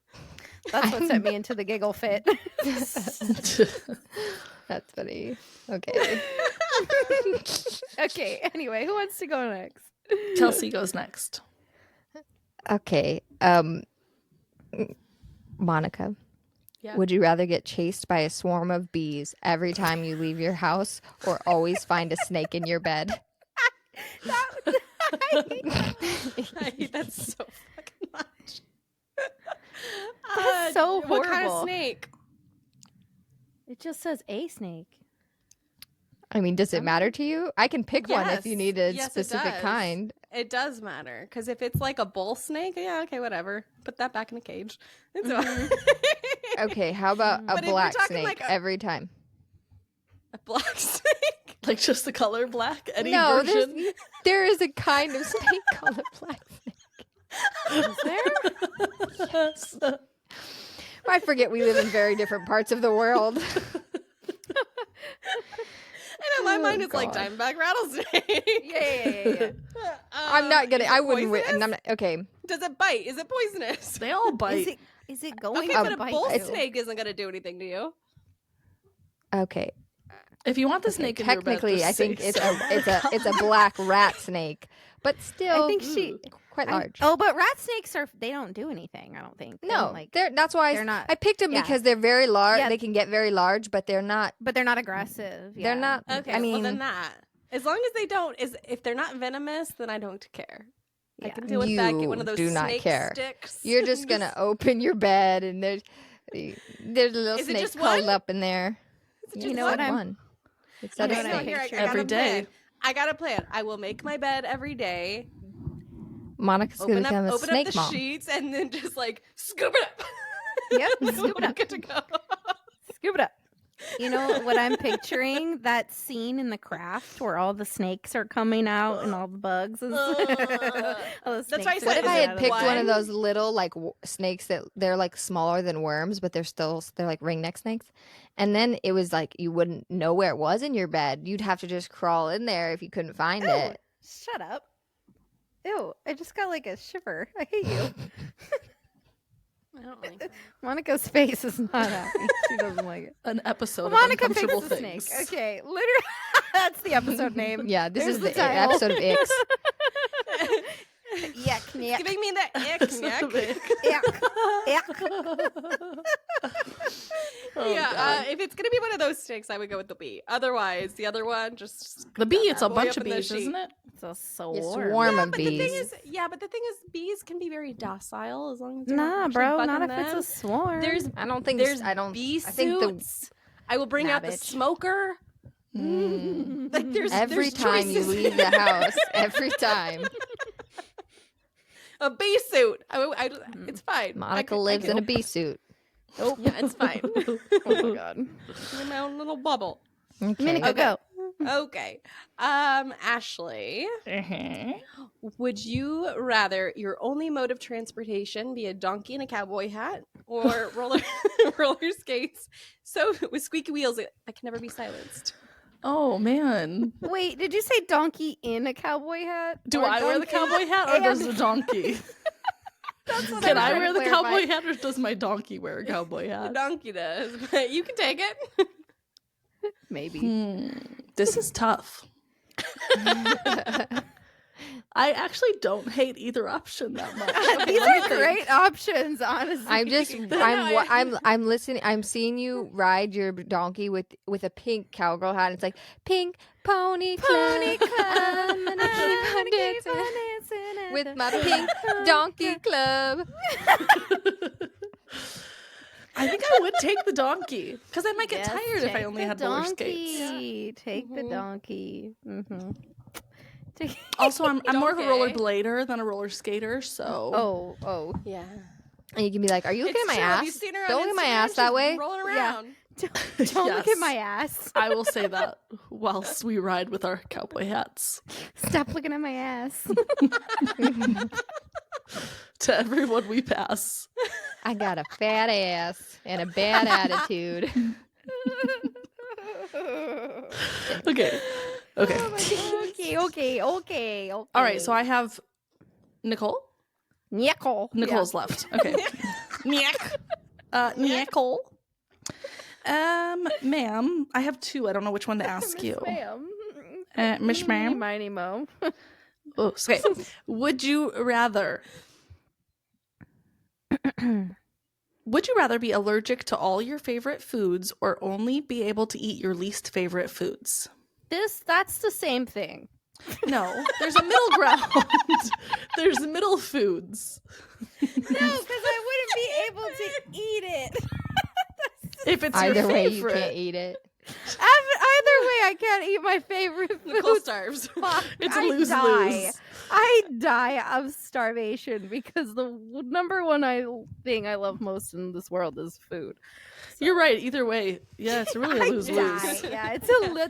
That's what sent me into the giggle fit.
That's funny. Okay.
Okay, anyway, who wants to go next?
Kelsey goes next.
Okay. Monica.
Yeah.
Would you rather get chased by a swarm of bees every time you leave your house or always find a snake in your bed?
I hate that so fucking much.
That's so
What kind of
horrible.
snake?
It just says a snake.
I mean, does it matter to you? I can pick one if you
Yes.
need a
Yes, it
specific
does.
kind.
It does matter because if it's like a bull snake, yeah, okay, whatever. Put that back in a cage. It's fine.
Okay, how about a
But if we're
black
talking
snake
like a-
every time?
A black snake.
Like just the color black? Any
No,
version?
there is a kind of snake called a black snake.
Is there?
Yes.
I forget we live in very different parts of the world.
And in my
Oh,
mind, it's like
God.
diamondback rattlesnake.
Yeah.
I'm not gonna.
Is it
I wouldn't.
poisonous?
And I'm not, okay.
Does it bite? Is it poisonous?
They all bite.
Is it going
Okay,
to
but a
bite
bull
you?
snake isn't going to do anything to you.
Okay.
If you want the
Okay,
snake in your bed,
technically,
just
I think
say
it's
so.
it's a black rat snake, but still,
I think she.
quite
I-
large.
Oh, but rat snakes they don't do anything. I don't think. They
no,
don't, like,
that's why
they're not.
I picked them
yeah.
because they're very large.
Yeah.
They can get very large, but they're not.
But they're not aggressive.
They're
yeah.
not.
Okay,
I mean,
well then that. As long as they don't, if they're not venomous, then I don't care. I
Yeah.
can deal with that. Get one
You
of those
do not
snake
care.
sticks.
you're just gonna open your bed and there's a little
Is it
snake
just
curled
one?
up in there.
Is it
You
just
know
one?
what I'm-
one. It said
You
a
know what I'm
snake.
picturing?
I got
Every
a
day.
plan. I got a plan. I will make my bed every day.
Monica's gonna
Open
become a
up the
snake mom.
sheets and then just like scoop it up.
Yep, scoop it up.
Good to go.
Scoop it up. You know what I'm picturing? That scene in The Craft where all the snakes are coming out and all the bugs and stuff. All the
That's why I
snakes
said,
What
are
if
is
I
coming
it
had
out of
picked
the
one of
bag.
those little like snakes that they're like smaller than worms, but they're like ringneck snakes, and then it was like you wouldn't know where it was in your bed. You'd have to just crawl in there if you couldn't find
Ew,
it.
shut up. Ew, I just got like a shiver. I hate you.
I don't like that.
Monica's face is not happy. She doesn't like it.
An episode
Monica
of
picks
Uncomfortable
the snake.
Things.
Okay, literally, that's the episode name.
Yeah, this
There's
is
the
the
title.
episode of Ix.
Yuck,
It's
yuck,
giving me that ick, neck.
yuck.
Oh,
Yeah,
God.
if it's gonna be one of those sticks, I would go with the bee. Otherwise, the other one just
The bee, it's a
boy
bunch
up
of
in the
bees,
sheet.
isn't it?
It's a swarm.
It's swarm of
But the thing
bees.
is, but the thing is, bees can be very docile as long as you're
Nah,
not
bro,
actually
not
bugging
if
them.
it's a swarm.
There's
I don't think.
there's
I don't.
bee
I think the
suits. I will bring
Nah,
out the
bitch.
smoker.
Mm.
Like there's
every
there's
time you
choices.
leave the house, every time
A bee suit. It's fine.
Monica lives in a bee suit.
Oh, yeah, it's fine.
oh my god.
in my own little bubble.
Okay.
Minico, go.
Okay. Ashley, would you rather your only mode of transportation be a donkey in a cowboy hat or roller skates? So with squeaky wheels that can never be silenced.
Oh, man.
Wait, did you say donkey in a cowboy hat?
Do
Or
I wear the
donkey
cowboy hat or
and-
does the donkey?
what
Can
I'm
I
trying
wear
to
the
clarify.
cowboy hat or does my donkey wear a cowboy
The
hat?
donkey does, but you can take it.
Maybe.
This is tough. I actually don't hate either option that much.
These
Let me
are
think.
great options, honestly.
I'm listening. I'm seeing you ride your donkey with a pink cowgirl hat. It's like pink pony club.
Pony club.
I'm gonna keep on dancing. with my pink donkey club.
I think I would take the donkey because I might get tired if I
take
only
the
had roller skates.
Take the donkey.
Also, I'm more of a roller
Donkey.
blader than a roller skater, so
Oh.
Yeah.
And you can be like, "Are you looking at my
Have you
ass?
seen her on
Don't look at my
Instagram?
ass that
She's
way."
rolling
Yeah.
around.
Don't look at
Yes.
my ass.
I will say that whilst we ride with our cowboy hats.
Stop looking at my ass.
To everyone we pass.
I got a fat ass and a bad attitude.
Okay.
Okay.
All right, so I have Nicole. Nicole's left. Okay. Nicole. Ma'am, I have two. I don't know which one to ask you. Miss Ma'am.
Miney Mo.
Oh, okay. Would you rather be allergic to all your favorite foods or only be able to eat your least favorite foods?
That's the same thing.
No, there's a middle ground. There's middle foods.
No, because I wouldn't be able to eat it.
If it's
Either
your
way, you
favorite.
can't eat it.
Either way, I can't eat my favorite
Nicole
food.
starves.
Fuck,
It's a
I
lose-lose.
die. I die of starvation because the number one thing I love most in this world is food.
You're right. Either way, yeah, it's really a
I
lose-lose.
die. Yeah, it's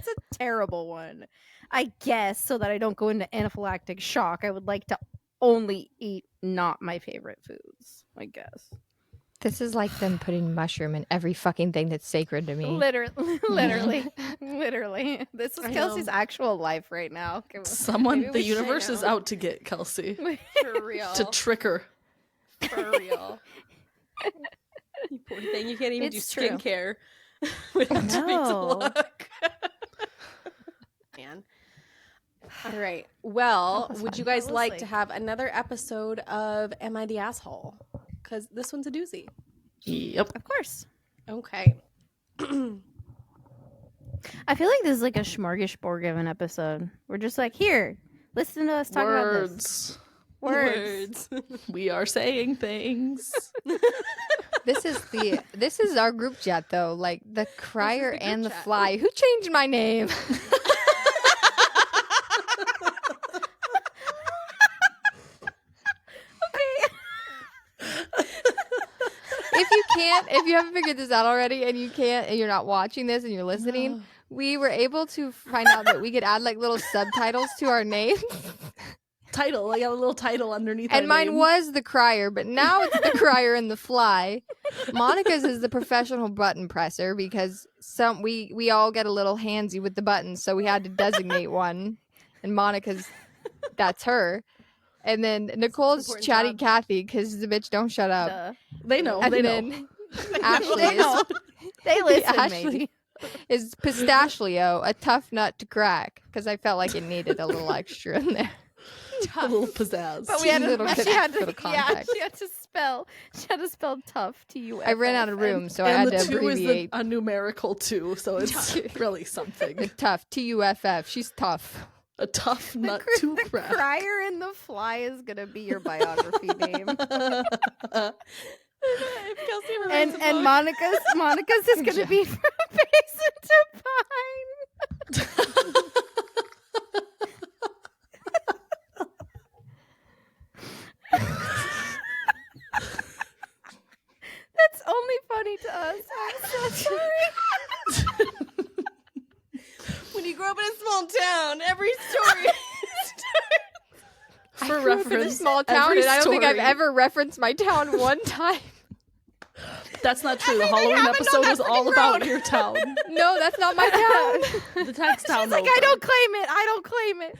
a terrible one. I guess so that I don't go into anaphylactic shock, I would like to only eat not my favorite foods. I guess.
This is like them putting mushroom in every fucking thing that's sacred to me.
Literally. This is
I
Kelsey's
know.
actual life right now.
Someone,
Maybe
the
we should
universe is
know.
out to get Kelsey,
For real.
to trick her.
For real. You poor thing. You can't even
It's
do
true.
skincare without having to
No.
look. Man. All right. Well,
That was
would
fun.
you guys
That was
like to
like-
have another episode of Am I the Asshole? Because this one's a doozy.
Yep.
Of course.
Okay.
I feel like this is like a smorgasbord of an episode. We're just like, here, listen to us talk about this.
Words. We are saying things.
This is our group chat though. Like the Crier
group
and the
chat.
Fly. Who changed my name? If you haven't figured this out already and you're not watching this and you're listening, we were able to find out that we could add like little subtitles to our names.
Title. I got a little title underneath.
And
our
mine
name.
was the Crier, but now it's the Crier and the Fly. Monica's is the professional button presser because we all get a little handsy with the buttons, so we had to designate one. And Monica's, that's her. And then Nicole's
important
Chatty
job.
Cathy because the bitch don't shut up.
Duh.
They know.
And
They know.
then Ashley
They know. They listen,
Ashley
maybe.
is Pistachio, a tough nut to crack because I felt like it needed a little extra in there.
A little pizzazz.
But we had
Little
to,
bit
she had to,
little context.
she had to spell tough T-U-F.
I ran out of room, so I
and
had
the
to
two is
abbreviate.
a numerical 2, so it's really something.
Tough, T-U-F-F. She's tough.
A tough nut to
The
crack.
Crier and the Fly is gonna be your biography name.
If Kelsey ever writes a
And
book-
Monica's is gonna be From Basin to Pine. That's only funny to us. I'm so sorry.
when you grow up in a small town, every story.
For
I grew up in a
reference,
small town,
every
and I don't think I've
story-
ever referenced my town one time.
That's not true. The
Everything
Halloween
happened on
episode
that
was all
freaking
about
road.
your town.
No, that's not my town.
The text town.
She's like, I don't claim it. I don't claim it.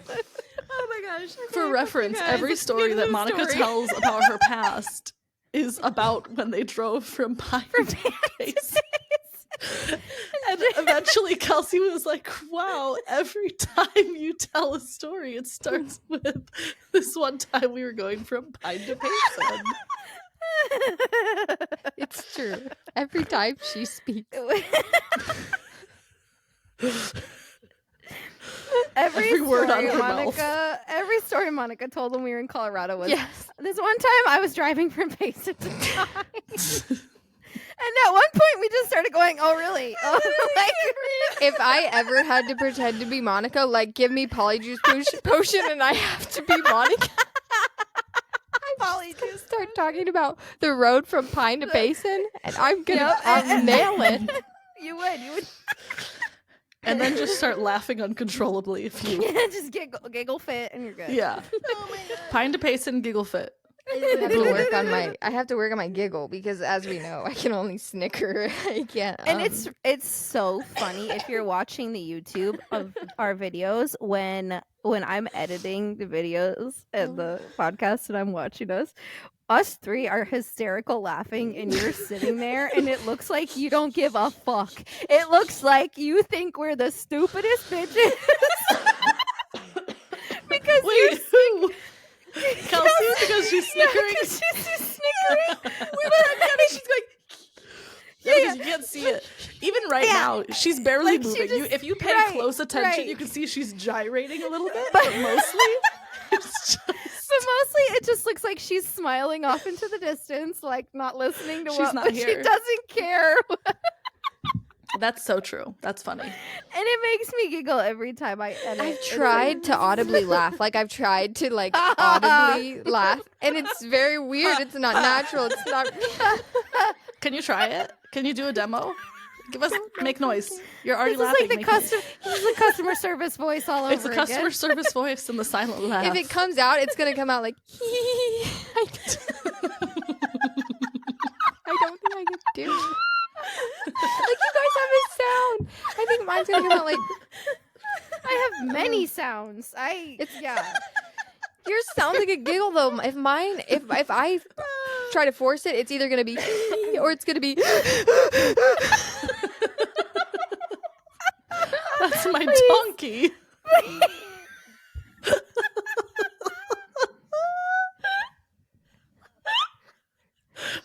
Oh my gosh.
For reference,
guys,
every
it's the
story
end
that
of the
Monica
story.
tells about her past is about when they drove from Pine to Pace. And eventually Kelsey was like, wow, every time you tell a story, it starts with this one time we were going from Pine to Payson.
It's true. Every time she speaks.
Every
word out
story
of her mouth.
Monica, every story Monica told when we were in Colorado was
Yes.
this one time I was driving from Payson to Pine. And at one point we just started going, oh really? Oh, like,
If I ever had to pretend to be Monica, like give me polyjuice potion and I have to be Monica. I'm gonna start talking about the road from Pine to Basin, and I'm gonna I'll nail it.
you would.
And then just start laughing uncontrollably if you.
Yeah, just giggle fit, and you're good.
Yeah.
Oh my god.
Pine to Payson, giggle fit.
I have to work on my giggle because, as we know, I can only snicker. I can't.
And it's so funny if you're watching the YouTube of our videos when I'm editing the videos and the podcast and I'm watching us three are hysterical laughing and you're sitting there and it looks like you don't give a fuck. It looks like you think we're the stupidest bitches. Because
Wait, who? Kelsey, because she's snickering.
She's just snickering.
She's going. Yeah, because you can't see it. Even right now, she's barely
Like, she
moving.
just-
If you pay
right,
close attention,
right.
you can see she's gyrating a little bit, but mostly it's just.
But mostly it just looks like she's smiling off into the distance, like not listening to
She's
what
not
but
here.
she doesn't care.
That's so true. That's funny.
And it makes me giggle every time I edit.
I've
It's
tried to audibly laugh. Like I've tried to audibly laugh, and it's very weird. It's not natural. It's not.
Can you try it? Can you do a demo? Give us make noise. You're already
This is
laughing.
like the
Make
this is the customer service voice all over
It's the customer
again.
service voice and the silent laugh.
If it comes out, it's gonna come out like. I don't think I can do it. Like you guys have a sound. I think mine's gonna come out like.
I have many sounds.
Yours sounds like a giggle though. If I try to force it, it's either gonna be or it's gonna be.
That's my donkey.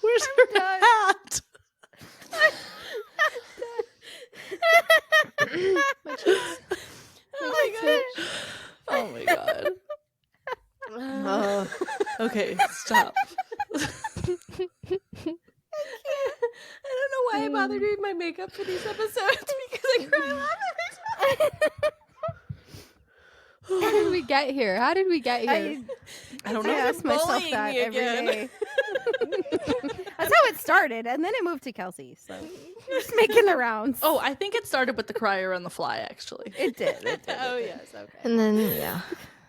Where's her
done.
hat? Oh my god. Okay, stop.
I don't know why I bother doing my makeup for these episodes because I cry laugh every time.
How did we get here?
I don't
I
know.
ask myself
bullying
that
me
every
again.
day. That's how it started, and then it moved to Kelsey. So just making the rounds.
Oh, I think it started with the Crier and the Fly, actually.
It did.
Oh yes, okay.
And then yeah.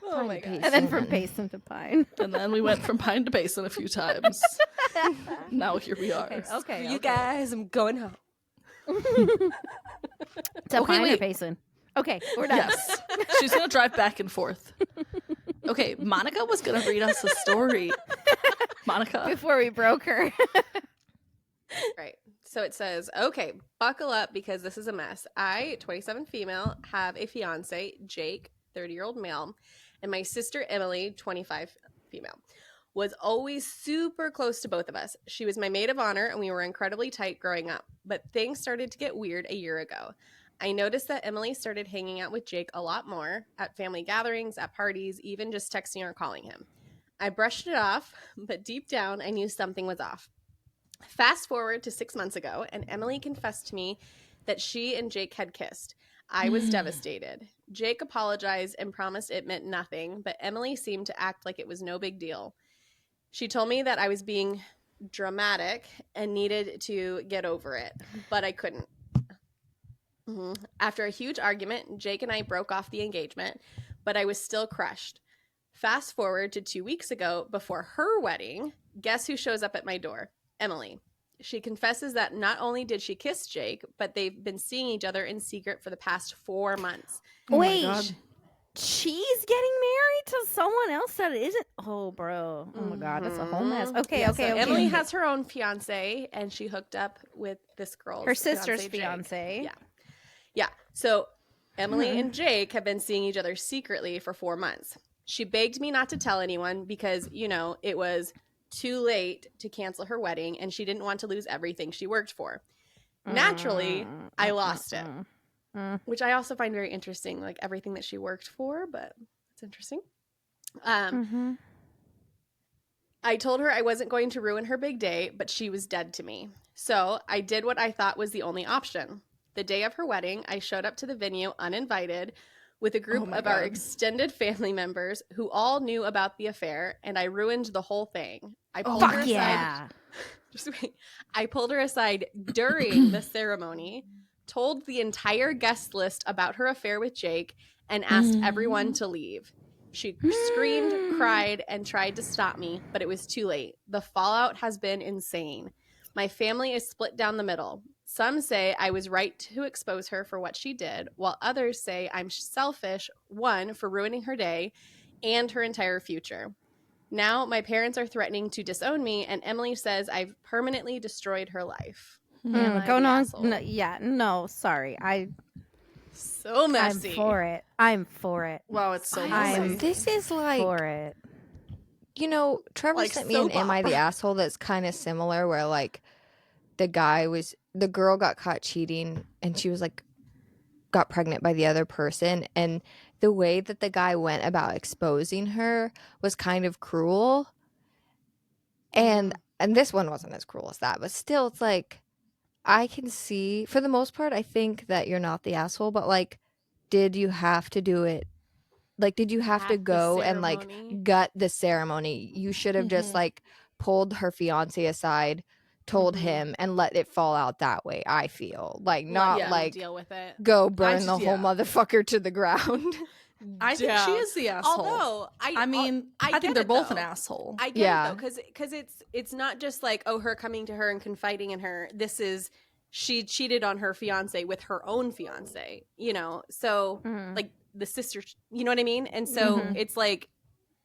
Oh my god.
And then from Payson to Pine.
And then we went from Pine to Basin a few times. Now here we are.
Okay.
You guys, I'm going home.
To
Okay,
Pine or
wait.
Payson? Okay, we're done.
Yes. She's going to drive back and forth. Okay, Monica was going to read us a story. Monica.
Before we broke her.
Right. So it says, okay, buckle up because this is a mess. I, 27 female, have a fiance, Jake, 30-year-old male, and my sister, Emily, 25 female, was always super close to both of us. She was my maid of honor, and we were incredibly tight growing up. But things started to get weird a year ago. I noticed that Emily started hanging out with Jake a lot more at family gatherings, at parties, even just texting or calling him. I brushed it off, but deep down, I knew something was off. Fast forward to 6 months ago, and Emily confessed to me that she and Jake had kissed. I was devastated. Jake apologized and promised it meant nothing, but Emily seemed to act like it was no big deal. She told me that I was being dramatic and needed to get over it, but I couldn't. After a huge argument, Jake and I broke off the engagement, but I was still crushed. Fast forward to 2 weeks ago, before her wedding, guess who shows up at my door? Emily. She confesses that not only did she kiss Jake, but they've been seeing each other in secret for the past 4 months.
Wait,
God.
she's getting married to someone else that isn't. Oh, bro. Oh my God, that's a whole mess. Okay,
Yeah,
okay,
so
okay.
Emily has her own fiance, and she hooked up with this girl's
her sister's
fiance, Jake.
fiance.
Yeah. Yeah. So Emily and Jake have been seeing each other secretly for 4 months. She begged me not to tell anyone because, you know, it was too late to cancel her wedding and she didn't want to lose everything she worked for. Naturally, I lost it. which I also find very interesting, like everything that she worked for, but it's interesting. I told her I wasn't going to ruin her big day, but she was dead to me. So I did what I thought was the only option. The day of her wedding, I showed up to the venue uninvited with a group of our extended family members who all knew about the affair, and I ruined the whole thing. I pulled her aside. Just wait. I pulled her aside during the ceremony, told the entire guest list about her affair with Jake, and asked everyone to leave. She screamed, cried, and tried to stop me, but it was too late. The fallout has been insane. My family is split down the middle. Some say I was right to expose her for what she did, while others say I'm selfish, one, for ruining her day and her entire future. Now my parents are threatening to disown me, and Emily says I've permanently destroyed her life.
Going on. No, sorry.
So messy.
I'm for it.
Wow, it's so messy.
This is like
for it.
You know, Trevor sent me an Am I the Asshole that's kind of similar, where like the girl got caught cheating and she was like got pregnant by the other person, and the way that the guy went about exposing her was kind of cruel. And this one wasn't as cruel as that, but still, it's like, I can see, for the most part, I think that you're not the asshole, but like, did you have to do it? Like, did you have to go and like gut the ceremony? You should have just like pulled her fiance aside, told him, and let it fall out that way. I feel like not like
deal with it.
Go burn the whole motherfucker to the ground.
I think she is the asshole.
Although
I think they're both an asshole.
I get it though, because it's not just like, oh, her coming to her and confiding in her. This is, she cheated on her fiance with her own fiance, you know. So like the sister, you know what I mean? And so it's like,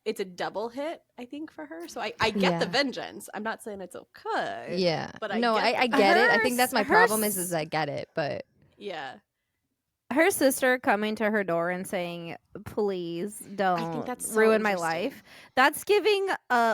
it's a double hit, I think, for her. So I get the vengeance. I'm not saying it's okay.
Yeah,
but
I get it. I think that's my problem is I get it, but
yeah.
Her sister coming to her door and saying, please don't ruin my life. That's giving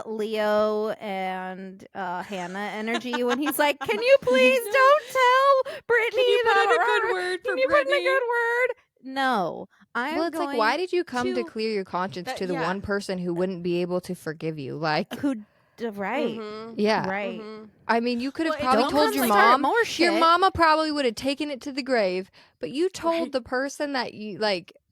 Leo and Hannah energy when he's like, can you please don't tell Brittany that
put in a good word for
Can you put in a
Brittany?
good word? No.
It's like, why did you come to clear your conscience to the one person who wouldn't be able to forgive you? Like,
who? Right.
Yeah.
Right.
I mean, you could have probably told your mom. Your mama probably would have taken it to the grave, but you told the person that you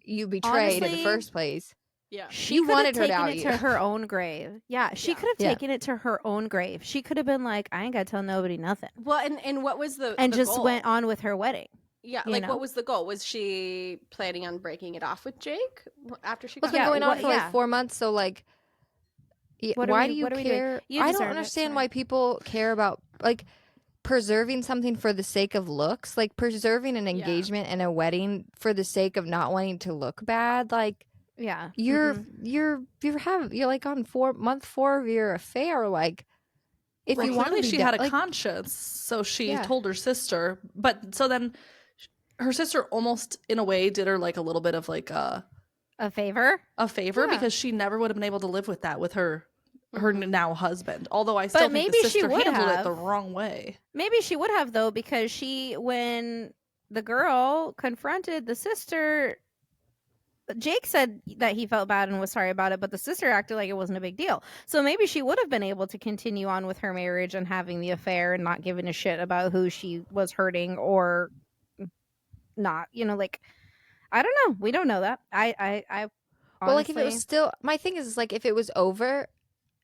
betrayed in the first place.
Yeah.
She wanted her to her own grave. Yeah, she could have taken it to her own grave. She could have been like, I ain't got to tell nobody nothing.
Well, and what was the
just
goal?
Went on with her wedding.
Yeah, like what was the goal? Was she planning on breaking it off with Jake after she got
It's been going on for like 4 months, so like why do you care? I don't understand why people care about like preserving something for the sake of looks, like preserving an engagement and a wedding for the sake of not wanting to look bad. Like, you're like on month 4 of your affair. Like, if you want to,
she had a conscience, so she told her sister. But so then her sister almost, in a way, did her like a little bit of like a
favor,
because she never would have been able to live with that with her now husband. Although I still think the sister handled it the wrong way.
Maybe she would have though, because when the girl confronted the sister, Jake said that he felt bad and was sorry about it, but the sister acted like it wasn't a big deal. So maybe she would have been able to continue on with her marriage and having the affair and not giving a shit about who she was hurting or not. You know, like, I don't know. We don't know that. I honestly,
well, like, if it was still, my thing is like, if it was over,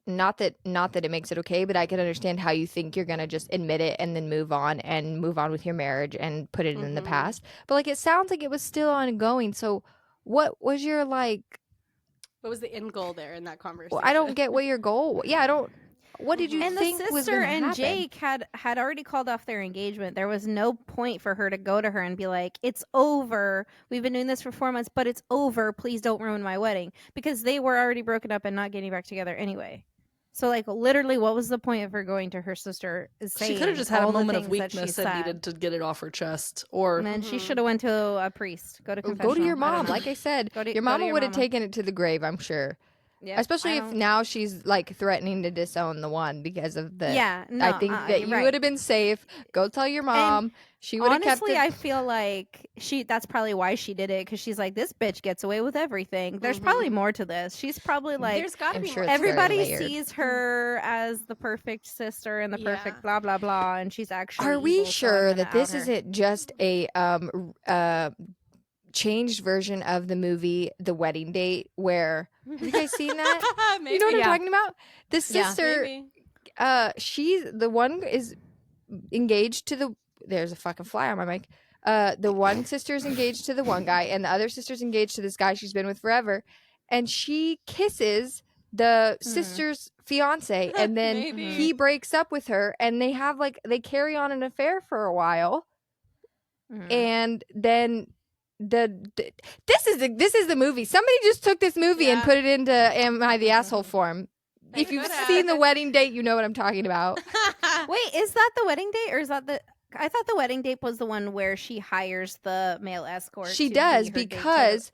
not that it makes it okay, but I can understand how you think you're gonna just admit it and then move on with your marriage and put it in the past. But like, it sounds like it was still ongoing. So what was your like?
What was the end goal there in that conversation?
Well, I don't get what your goal. Yeah, I don't. What did you think
the
was
sister
going to happen?
And Jake had already called off their engagement. There was no point for her to go to her and be like, it's over. We've been doing this for 4 months, but it's over. Please don't ruin my wedding. Because they were already broken up and not getting back together anyway. So, like, literally, what was the point of her going to her sister?
She could have just had a moment of weakness and needed to get it off her chest.
And then she should have went to a priest. Go to confessional.
Go to your mom. Like I said, your mama would have taken it to the grave, I'm sure.
Yeah,
Especially if now she's like threatening to disown the one because of the.
Yeah, no,
I think that you
right.
would have been safe. Go tell your mom. She would have kept
Honestly,
it.
I feel like that's probably why she did it, because she's like, this bitch gets away with everything. There's probably more to this. She's probably like,
There's got to
I'm
be
sure
more.
it's very
everybody
layered.
sees her as the perfect sister and the perfect blah blah blah, and she's actually.
Are we
evil, so I'm
sure
gonna
that
out
this
her.
isn't just a changed version of the movie The Wedding Date? Where have you guys seen that?
Maybe.
You know what
Yeah.
I'm talking about? The
Yeah.
sister,
Maybe.
she's the one is engaged to the. There's a fucking fly on my mic. The one sister's engaged to the one guy, and the other sister's engaged to this guy she's been with forever, and she kisses the sister's fiance, and then
Maybe.
he breaks up with her, and they carry on an affair for a while, and then this is the movie. Somebody just took this movie and
Yeah.
put it into Am I the Asshole form.
They
If you've
could have.
seen The Wedding Date, you know what I'm talking about.
Wait, is that the wedding date, or is that the? I thought the wedding date was the one where she hires the male escort.
She
to
does
be her date to-
because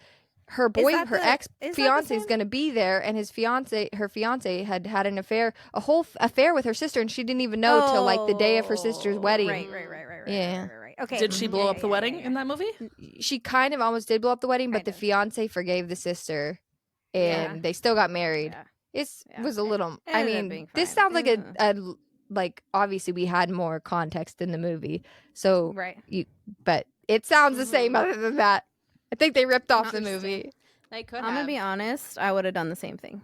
her
that
her
the-
ex
is that the
fiance is
same?
going to be there, and her fiance had an affair, a whole affair with her sister, and she didn't even know till like the day of her sister's
Oh,
wedding.
Right.
Yeah.
Right. Okay.
Did she blow
Yeah,
up the
yeah,
wedding
yeah,
in that movie?
She kind of almost did blow up the wedding, but
Kind
the
of.
fiance forgave the sister, and
Yeah.
they still got married.
Yeah.
It
Yeah.
was a little.
It
I
ended up
mean,
being
this
fine.
sounds like a like obviously we had more context in the movie, so
Right.
but it sounds the same. Other than that, I think they ripped off the
Interesting.
movie.
They could
I'm
have.
gonna be honest. I would have done the same thing.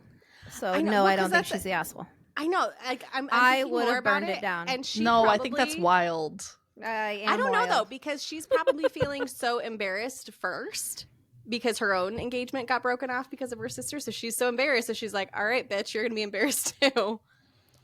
So
I know,
no,
well,
I don't
'cause
think
that's
she's the asshole.
I know. Like I'm
I
thinking
would've
more about
burned it down.
And she
No, I think that's
probably-
wild.
I don't know though, because she's probably feeling so embarrassed first because her own engagement got broken off because of her sister. So she's so embarrassed. So she's like, "All right, bitch, you're gonna be embarrassed too."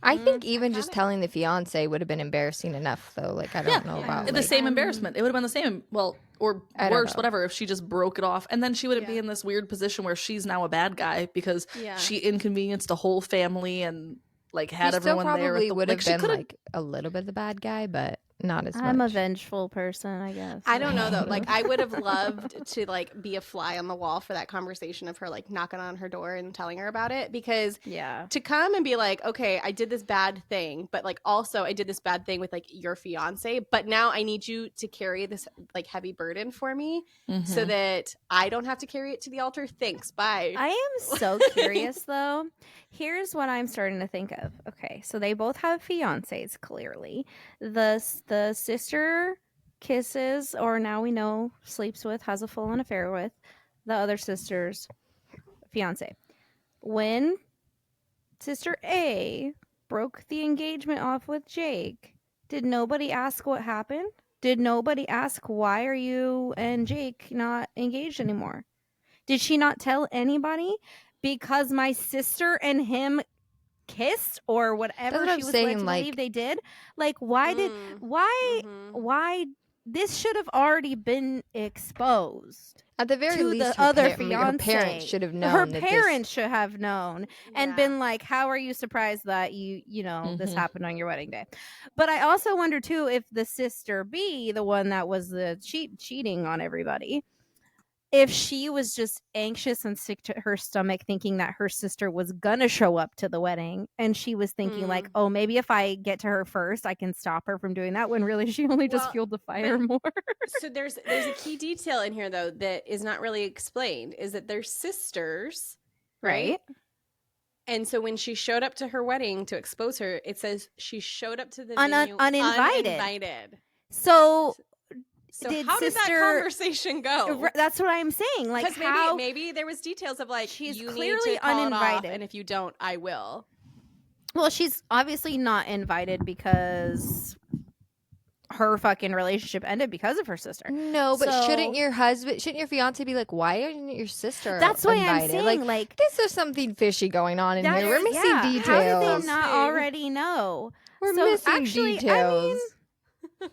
I think even just telling the fiance would have been embarrassing enough, though. Like I don't know about
The
like,
same embarrassment. It would have been the same. Well, or
I don't
worse,
know.
whatever, if she just broke it off. And then she wouldn't be in this weird position where she's now a bad guy because
Yeah.
she inconvenienced a whole family and like had
she still
everyone there.
probably would have
she
been
coulda-
like a little bit the bad guy, but not as
I'm a
much.
vengeful person, I guess.
I don't know though. Like I would have loved to like be a fly on the wall for that conversation of her like knocking on her door and telling her about it, because
Yeah.
to come and be like, okay, I did this bad thing, but like also I did this bad thing with like your fiance, but now I need you to carry this like heavy burden for me so that I don't have to carry it to the altar. Thanks. Bye.
I am so curious though. Here's what I'm starting to think of. Okay, so they both have fiancés, clearly. The sister kisses, or now we know sleeps with, has a full-on affair with the other sister's fiance. When sister A broke the engagement off with Jake, did nobody ask what happened? Did nobody ask, why are you and Jake not engaged anymore? Did she not tell anybody? Because my sister and him kissed, or whatever
That's what
she
I'm
was
saying,
led to
like-
believe they did. Like, why did why this should have already been exposed
At the very
to
least,
the other
her
fiance.
parents should have known.
Her
that
parents should have known and
Yeah.
been like, "How are you surprised that you know this
Mhm.
happened on your wedding day?" But I also wonder too if the sister B, the one that was the cheating on everybody, if she was just anxious and sick to her stomach, thinking that her sister was gonna show up to the wedding, and she was thinking like, "Oh, maybe if I get to her first, I can stop her from doing that." When really she only just
Well,
fueled the fire more.
So there's a key detail in here though that is not really explained, is that they're sisters, right? And so when she showed up to her wedding to expose her, it says she showed up to the venue
uninvited.
uninvited.
So
So
did
how did that
sister-
conversation go?
that's what I'm saying. Like,
Because
how
maybe there was details of like,
She's
you
clearly
need to call it off,
uninvited.
and if you don't, I will.
Well, she's obviously not invited because her fucking relationship ended because of her sister.
No, but
So-
shouldn't your fiance be like, why isn't your sister
That's why
invited?
I'm saying, like,
this is something fishy going on in here.
that's-
We're missing
yeah,
details.
How did they not
Thing.
already know?
We're
So,
missing
actually,
details.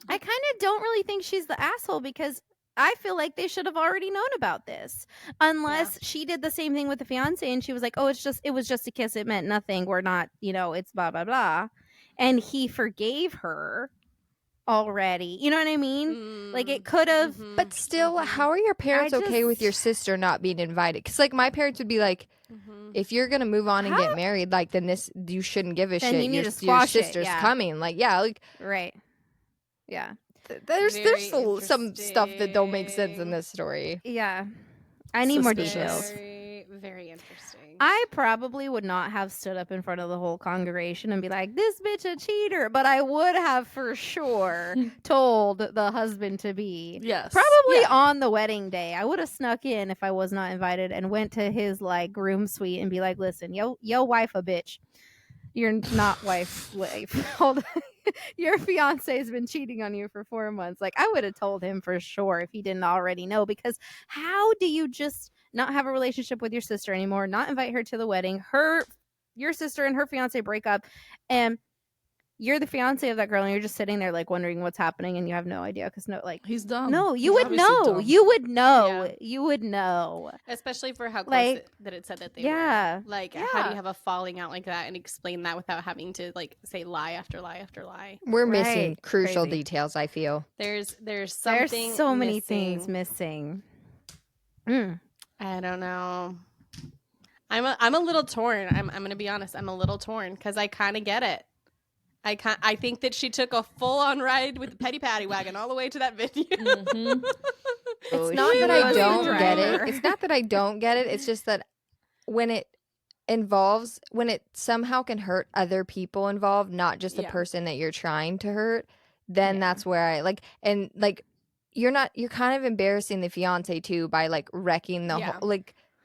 I kind of don't really think she's the asshole, because I feel like they should have already known about this, unless she did the same thing with the fiance and she was like, "Oh, it was just a kiss. It meant nothing. We're not, it's blah blah blah," and he forgave her already. You know what I mean? Like, it could have.
But still, how are your parents okay with your sister not being invited? Because, like, my parents would be like, if you're gonna move on and get married, like then you shouldn't give a
Then
shit.
you need
your
to squash it,
sister's
yeah.
coming. Like like
Right. Yeah.
there's
Very
some stuff that don't make sense in
interesting.
this story.
Yeah. I need more
Suspicious.
details.
Very, very interesting.
I probably would not have stood up in front of the whole congregation and be like, this bitch a cheater, but I would have for sure told the husband to be.
Yes.
Probably
Yeah.
on the wedding day. I would have snuck in if I was not invited and went to his like room suite and be like, listen, yo wife a bitch. You're not wife. Hold on. Your fiance has been cheating on you for 4 months. Like, I would have told him for sure if he didn't already know, because how do you just not have a relationship with your sister anymore, not invite her to the wedding, your sister and her fiance break up, and you're the fiance of that girl, and you're just sitting there like wondering what's happening, and you have no idea because
He's dumb.
no, you
He's
would
obviously
know.
dumb.
You would know.
Yeah.
You would know.
Especially for how close
Like,
that it said that they
yeah.
were. Like, how do
Yeah.
you have a falling out like that and explain that without having to like say lie after lie after lie?
We're missing
Right.
crucial
Crazy.
details, I feel.
There's something.
There's so many
missing.
things missing. Mm.
I don't know. I'm a little torn. I'm gonna be honest. I'm a little torn because I kind of get it. I think that she took a full on ride with the petty paddy wagon all the way to that venue.
Mhm.
It's
she
not that I
was the
don't get
driver.
it. It's not that I don't get it. It's just that when it somehow can hurt other people involved, not just the
Yeah.
person that you're trying to hurt, then
Yeah.
that's where I you're kind of embarrassing the fiance too by like wrecking the
Yeah.
whole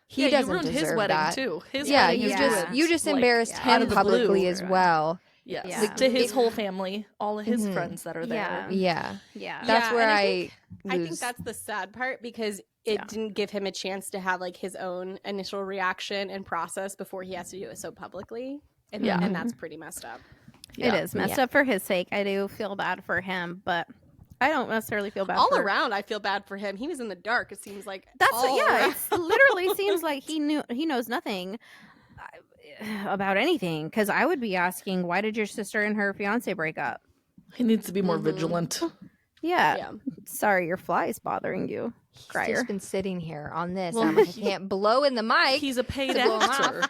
he
Yeah, you
doesn't
ruined
deserve
his wedding
that.
too. His
Yeah,
wedding
you
is
just
ruined,
embarrassed
out
him
of the
publicly
blue.
as well.
Yes.
Yeah.
Like, to his
It-
whole family, all of his
Mhm.
friends that are there.
Yeah.
Yeah.
Yeah.
That's
Yeah,
where
and
I
I think
lose.
that's the sad part because it
Yeah.
didn't give him a chance to have like his own initial reaction and process before he has to do it so publicly. And
Yeah.
and that's pretty messed up.
Yeah.
It is messed up for his sake. I do feel bad for him, but I don't necessarily feel bad
All
for
around, I feel bad for him. He was in the dark. It seems like
That's
all
yeah.
around.
It literally seems like he knows nothing about anything. Because I would be asking, why did your sister and her fiance break up?
He needs to be more
Mhm.
vigilant.
Yeah.
Yeah.
Sorry, your fly is bothering you.
He's
Crier.
just been sitting here on this.
Well,
and I'm like, I can't blow in the mic.
He's a paid
to blow him
actor.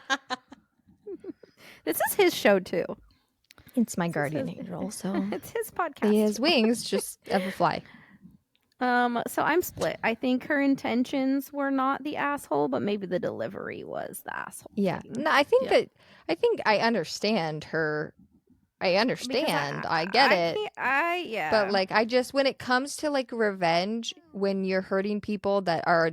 This is his show too.
It's my guardian angel, so
It's his podcast.
he has wings just of a fly.
So I'm split. I think her intentions were not the asshole, but maybe the delivery was the asshole.
Yeah.
thing.
No, I think
Yeah.
I understand her. I understand. I get it.
Yeah.
But like I just when it comes to like revenge, when you're hurting people that are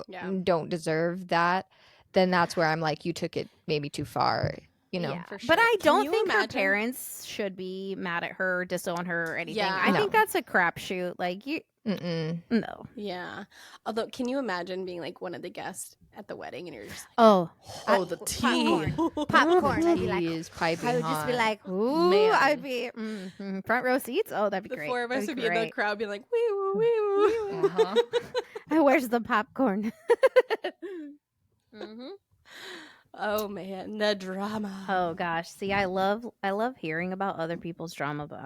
Yeah.
don't deserve that, then that's where I'm like, you took it maybe too far. You know.
Yeah.
For
But
sure.
I
Can
don't
you
think her
imagine?
parents should be mad at her, disown her, or anything.
Yeah.
I
No.
think that's a crapshoot. Like you,
Mm-mm.
no.
Yeah. Although, can you imagine being like one of the guests at the wedding and you're just
Oh,
Oh, the tea.
popcorn. I'd be like,
He is piping
I would just be
hot.
like, ooh,
Man.
I'd be front row seats. Oh, that'd be
the
great.
four of us
That'd
would
be
be in the
great.
crowd being like, wee woo, wee woo.
Uh-huh.
Where's the popcorn?
Oh man, the drama.
Oh gosh, see, I love hearing about other people's drama, but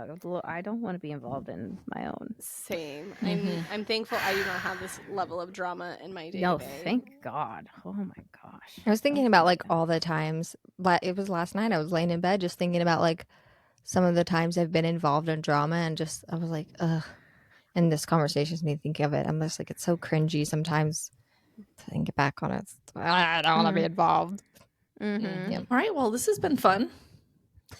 I don't want to be involved in my own.
Same.
Mhm.
I'm thankful I do not have this level of drama in my day.
No, thank God. Oh my gosh.
I was thinking about like all the times. It was last night. I was laying in bed just thinking about like some of the times I've been involved in drama, and just I was like, ugh. And this conversation made me think of it. I'm just like, it's so cringy sometimes to think back on it. I don't want to be involved.
Mm-hmm.
Yeah.
All right, well, this has been fun.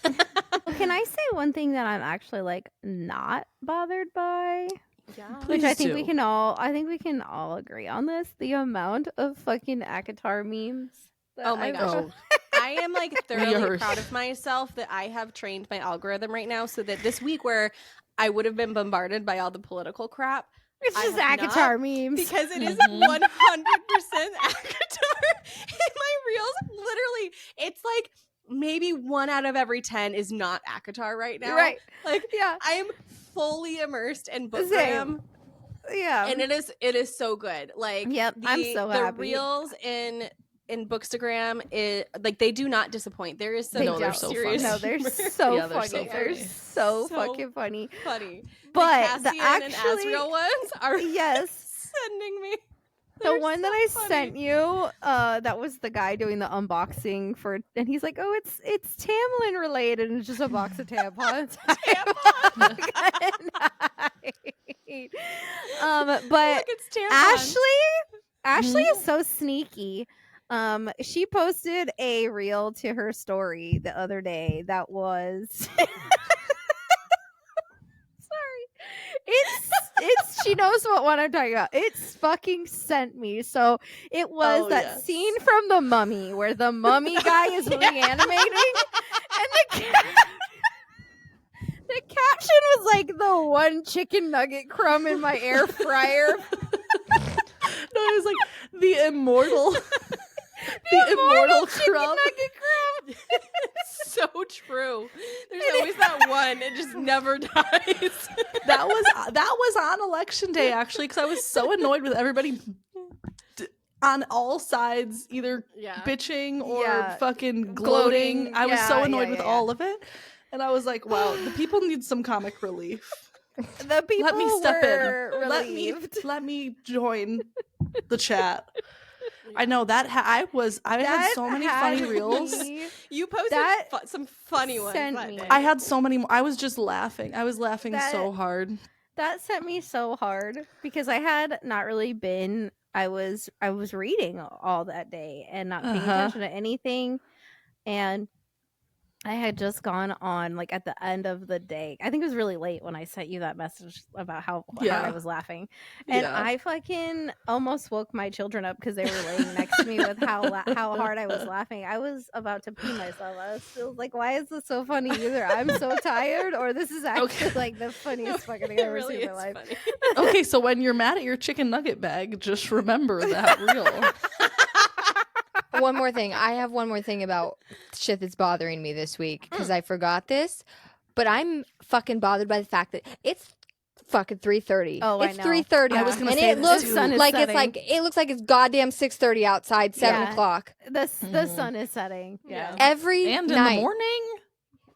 Can I say one thing that I'm actually like not bothered by?
Yeah.
Which I
Please
think
do.
we can all agree on this. The amount of fucking ACOTAR memes. that
Oh my
I've-
gosh. I am like thoroughly
are-
proud of myself that I have trained my algorithm right now so that this week where I would have been bombarded by all the political crap
It's
I
just
have not,
ACOTAR memes.
because it is
Mhm.
100% ACOTAR in my reels. Literally, it's like maybe 1 out of every 10 is not ACOTAR right now.
Right.
Like
Yeah.
I am fully immersed in
Same.
Bookgram.
Yeah.
And it is so good. Like
Yep, I'm so
the
happy.
reels in Bookstagram is like they do not disappoint. There is some
They
No, they're
don't.
so
serious
No, they're so
Yeah, they're
funny.
so
They're
funny.
so
So
fucking funny.
funny.
But
the
the
Cassian and
actually-
Azrael ones are
Yes.
sending me.
The one that I sent you, that was the guy doing the unboxing for, and he's like, "Oh, it's Tamlin related," and it's just a box of tampons. But
it's tampons.
Ashley is so sneaky. She posted a reel to her story the other day that was it's she knows what one I'm talking about. It's fucking sent me. So it was scene from The Mummy where the mummy guy is reanimating, and the caption was like, "The one chicken nugget crumb in my air fryer."
No, it was like the immortal the immortal
chicken
crumb.
nugget crumb.
It's so true. There's always that one. It just never dies.
That was on election day, actually, because I was so annoyed with everybody on all sides, either bitching or fucking gloating. I was so annoyed with all of it, and I was like, "Wow, the people need some comic relief."
The people
Let me step
were
in.
relieved.
Let me join the chat. I know that I had so many funny reels.
You posted some funny ones. That day.
I had so many. I was just laughing. I was laughing so hard.
That sent me so hard because I had not really been. I was reading all that day and not paying attention to anything, and I had just gone on like at the end of the day. I think it was really late when I sent you that message about how hard I was laughing. And I fucking almost woke my children up because they were laying next to me with how hard I was laughing. I was about to pee myself. I was still like, why is this so funny? Either I'm so tired or this is actually like the funniest fucking thing I've ever seen in my life.
Okay, so when you're mad at your chicken nugget bag, just remember that reel.
One more thing. I have one more thing about shit that's bothering me this week because I forgot this, but I'm fucking bothered by the fact that it's fucking 3:30.
Oh,
it's
I know.
3:30,
I was gonna
and
say
it looks
the sun is
like
setting.
it looks like it's goddamn 6:30 outside, 7 o'clock
The sun is setting. Yeah.
every
And
night.
in the morning.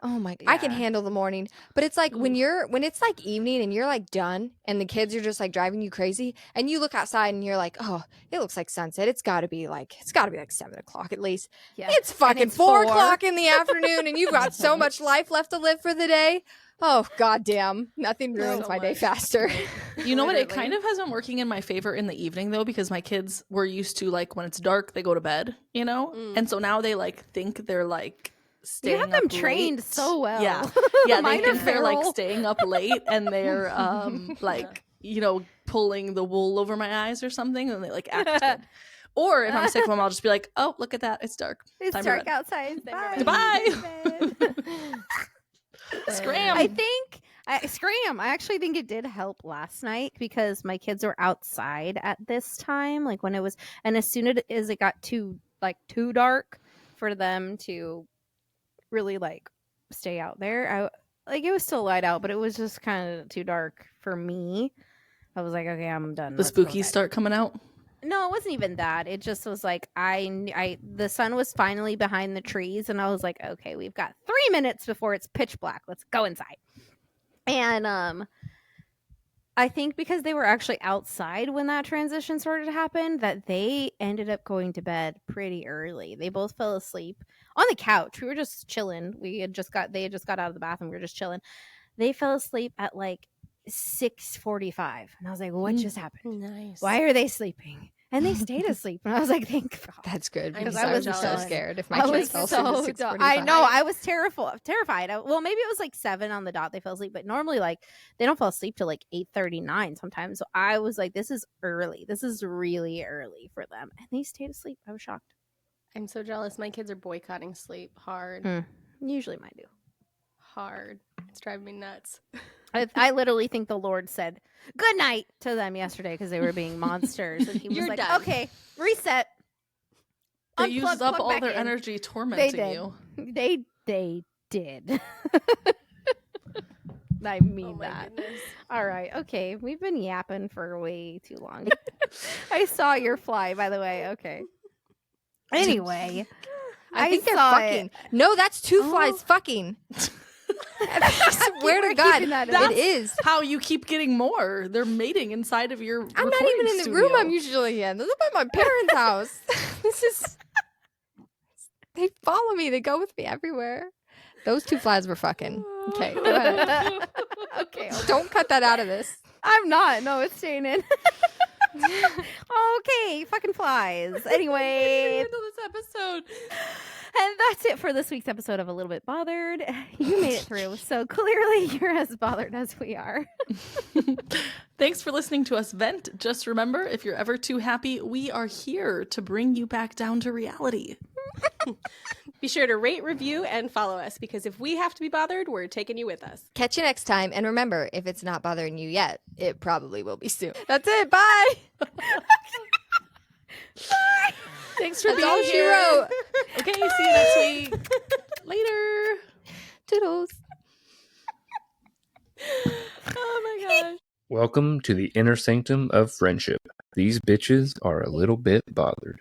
Oh my! I can handle the morning, but it's like when it's like evening and you're like done, and the kids are just like driving you crazy, and you look outside and you're like, oh, it looks like sunset. It's got to be like 7 o'clock at least.
Yeah.
It's fucking
it's
4
4.
o'clock in the afternoon, and you've got so much life left to live for the day. Oh goddamn! Nothing ruins my day faster.
You know what? It kind of has been working in my favor in the evening though, because my kids were used to like when it's dark they go to bed, you know, and so now they like think they're like.
You have them
up
trained
late.
so well.
Yeah,
Mine
they
are
think they're like
feral.
staying up late and they're like pulling the wool over my eyes or something, and they like act good. Or if I'm sick of them, I'll just be like, "Oh, look at that! It's dark.
It's
Time to
dark
bed."
outside. Bye.
Goodbye. Scram.
Scram. I actually think it did help last night because my kids were outside at this time, like when it was, and as soon as it got too dark for them to really like stay out there. It was still light out, but it was just kind of too dark for me. I was like, okay, I'm done.
The spookies start coming out.
No, it wasn't even that. It just was like the sun was finally behind the trees, and I was like, okay, we've got 3 minutes before it's pitch black. Let's go inside. And I think because they were actually outside when that transition started to happen, that they ended up going to bed pretty early. They both fell asleep on the couch. We were just chilling. They had just got out of the bathroom. We were just chilling. They fell asleep at like 6:45, and I was like, "What just happened?
Nice.
Why are they sleeping?" And they stayed asleep, and I was like, "Thank God."
That's good
I'm
because
so
I was so
jealous.
scared if
I
my
was
kids fell asleep
so
at 6:45.
I know. I was terrified. Well, maybe it was like 7 on the dot. They fell asleep, but normally like they don't fall asleep till like 8:39 sometimes. So I was like, "This is early. This is really early for them," and they stayed asleep. I was shocked.
I'm so jealous. My kids are boycotting sleep hard.
Usually mine do.
Hard. It's driving me nuts.
I literally think the Lord said good night to them yesterday because they were being monsters, and He was
You're
like,
done.
"Okay, reset."
They
Unplug,
used up
plug
all
back
their
in.
energy tormenting
did.
you.
They did. I mean
Oh my
that.
goodness.
All right. Okay. We've been yapping for way too long. I saw your fly, by the way. Okay. Anyway,
I think they're
saw
fucking.
it.
No, that's two
Oh.
flies fucking.
Yeah,
swear to
we're
God,
keeping that in.
it is.
How you keep getting more. They're mating inside of your
I'm not
recording
even in the
studio.
room I'm usually in. This is at my parents' house. This is. They follow me. They go with me everywhere. Those two flies were fucking. Okay, go ahead.
Okay.
Don't cut that out of this.
I'm not. No, it's staying in. Okay, fucking flies. Anyway,
Handle this episode.
and that's it for this week's episode of A Little Bit Bothered. You made it through, so clearly you're as bothered as we are.
Thanks for listening to us vent. Just remember, if you're ever too happy, we are here to bring you back down to reality.
Be sure to rate, review, and follow us, because if we have to be bothered, we're taking you with us.
Catch you next time. And remember, if it's not bothering you yet, it probably will be soon. That's it. Bye.
Bye.
Thanks for
That's
being
all she
here.
wrote.
Okay, see you next week. Later.
Toodles.
Oh my gosh.
Welcome to the inner sanctum of friendship. These bitches are a little bit bothered.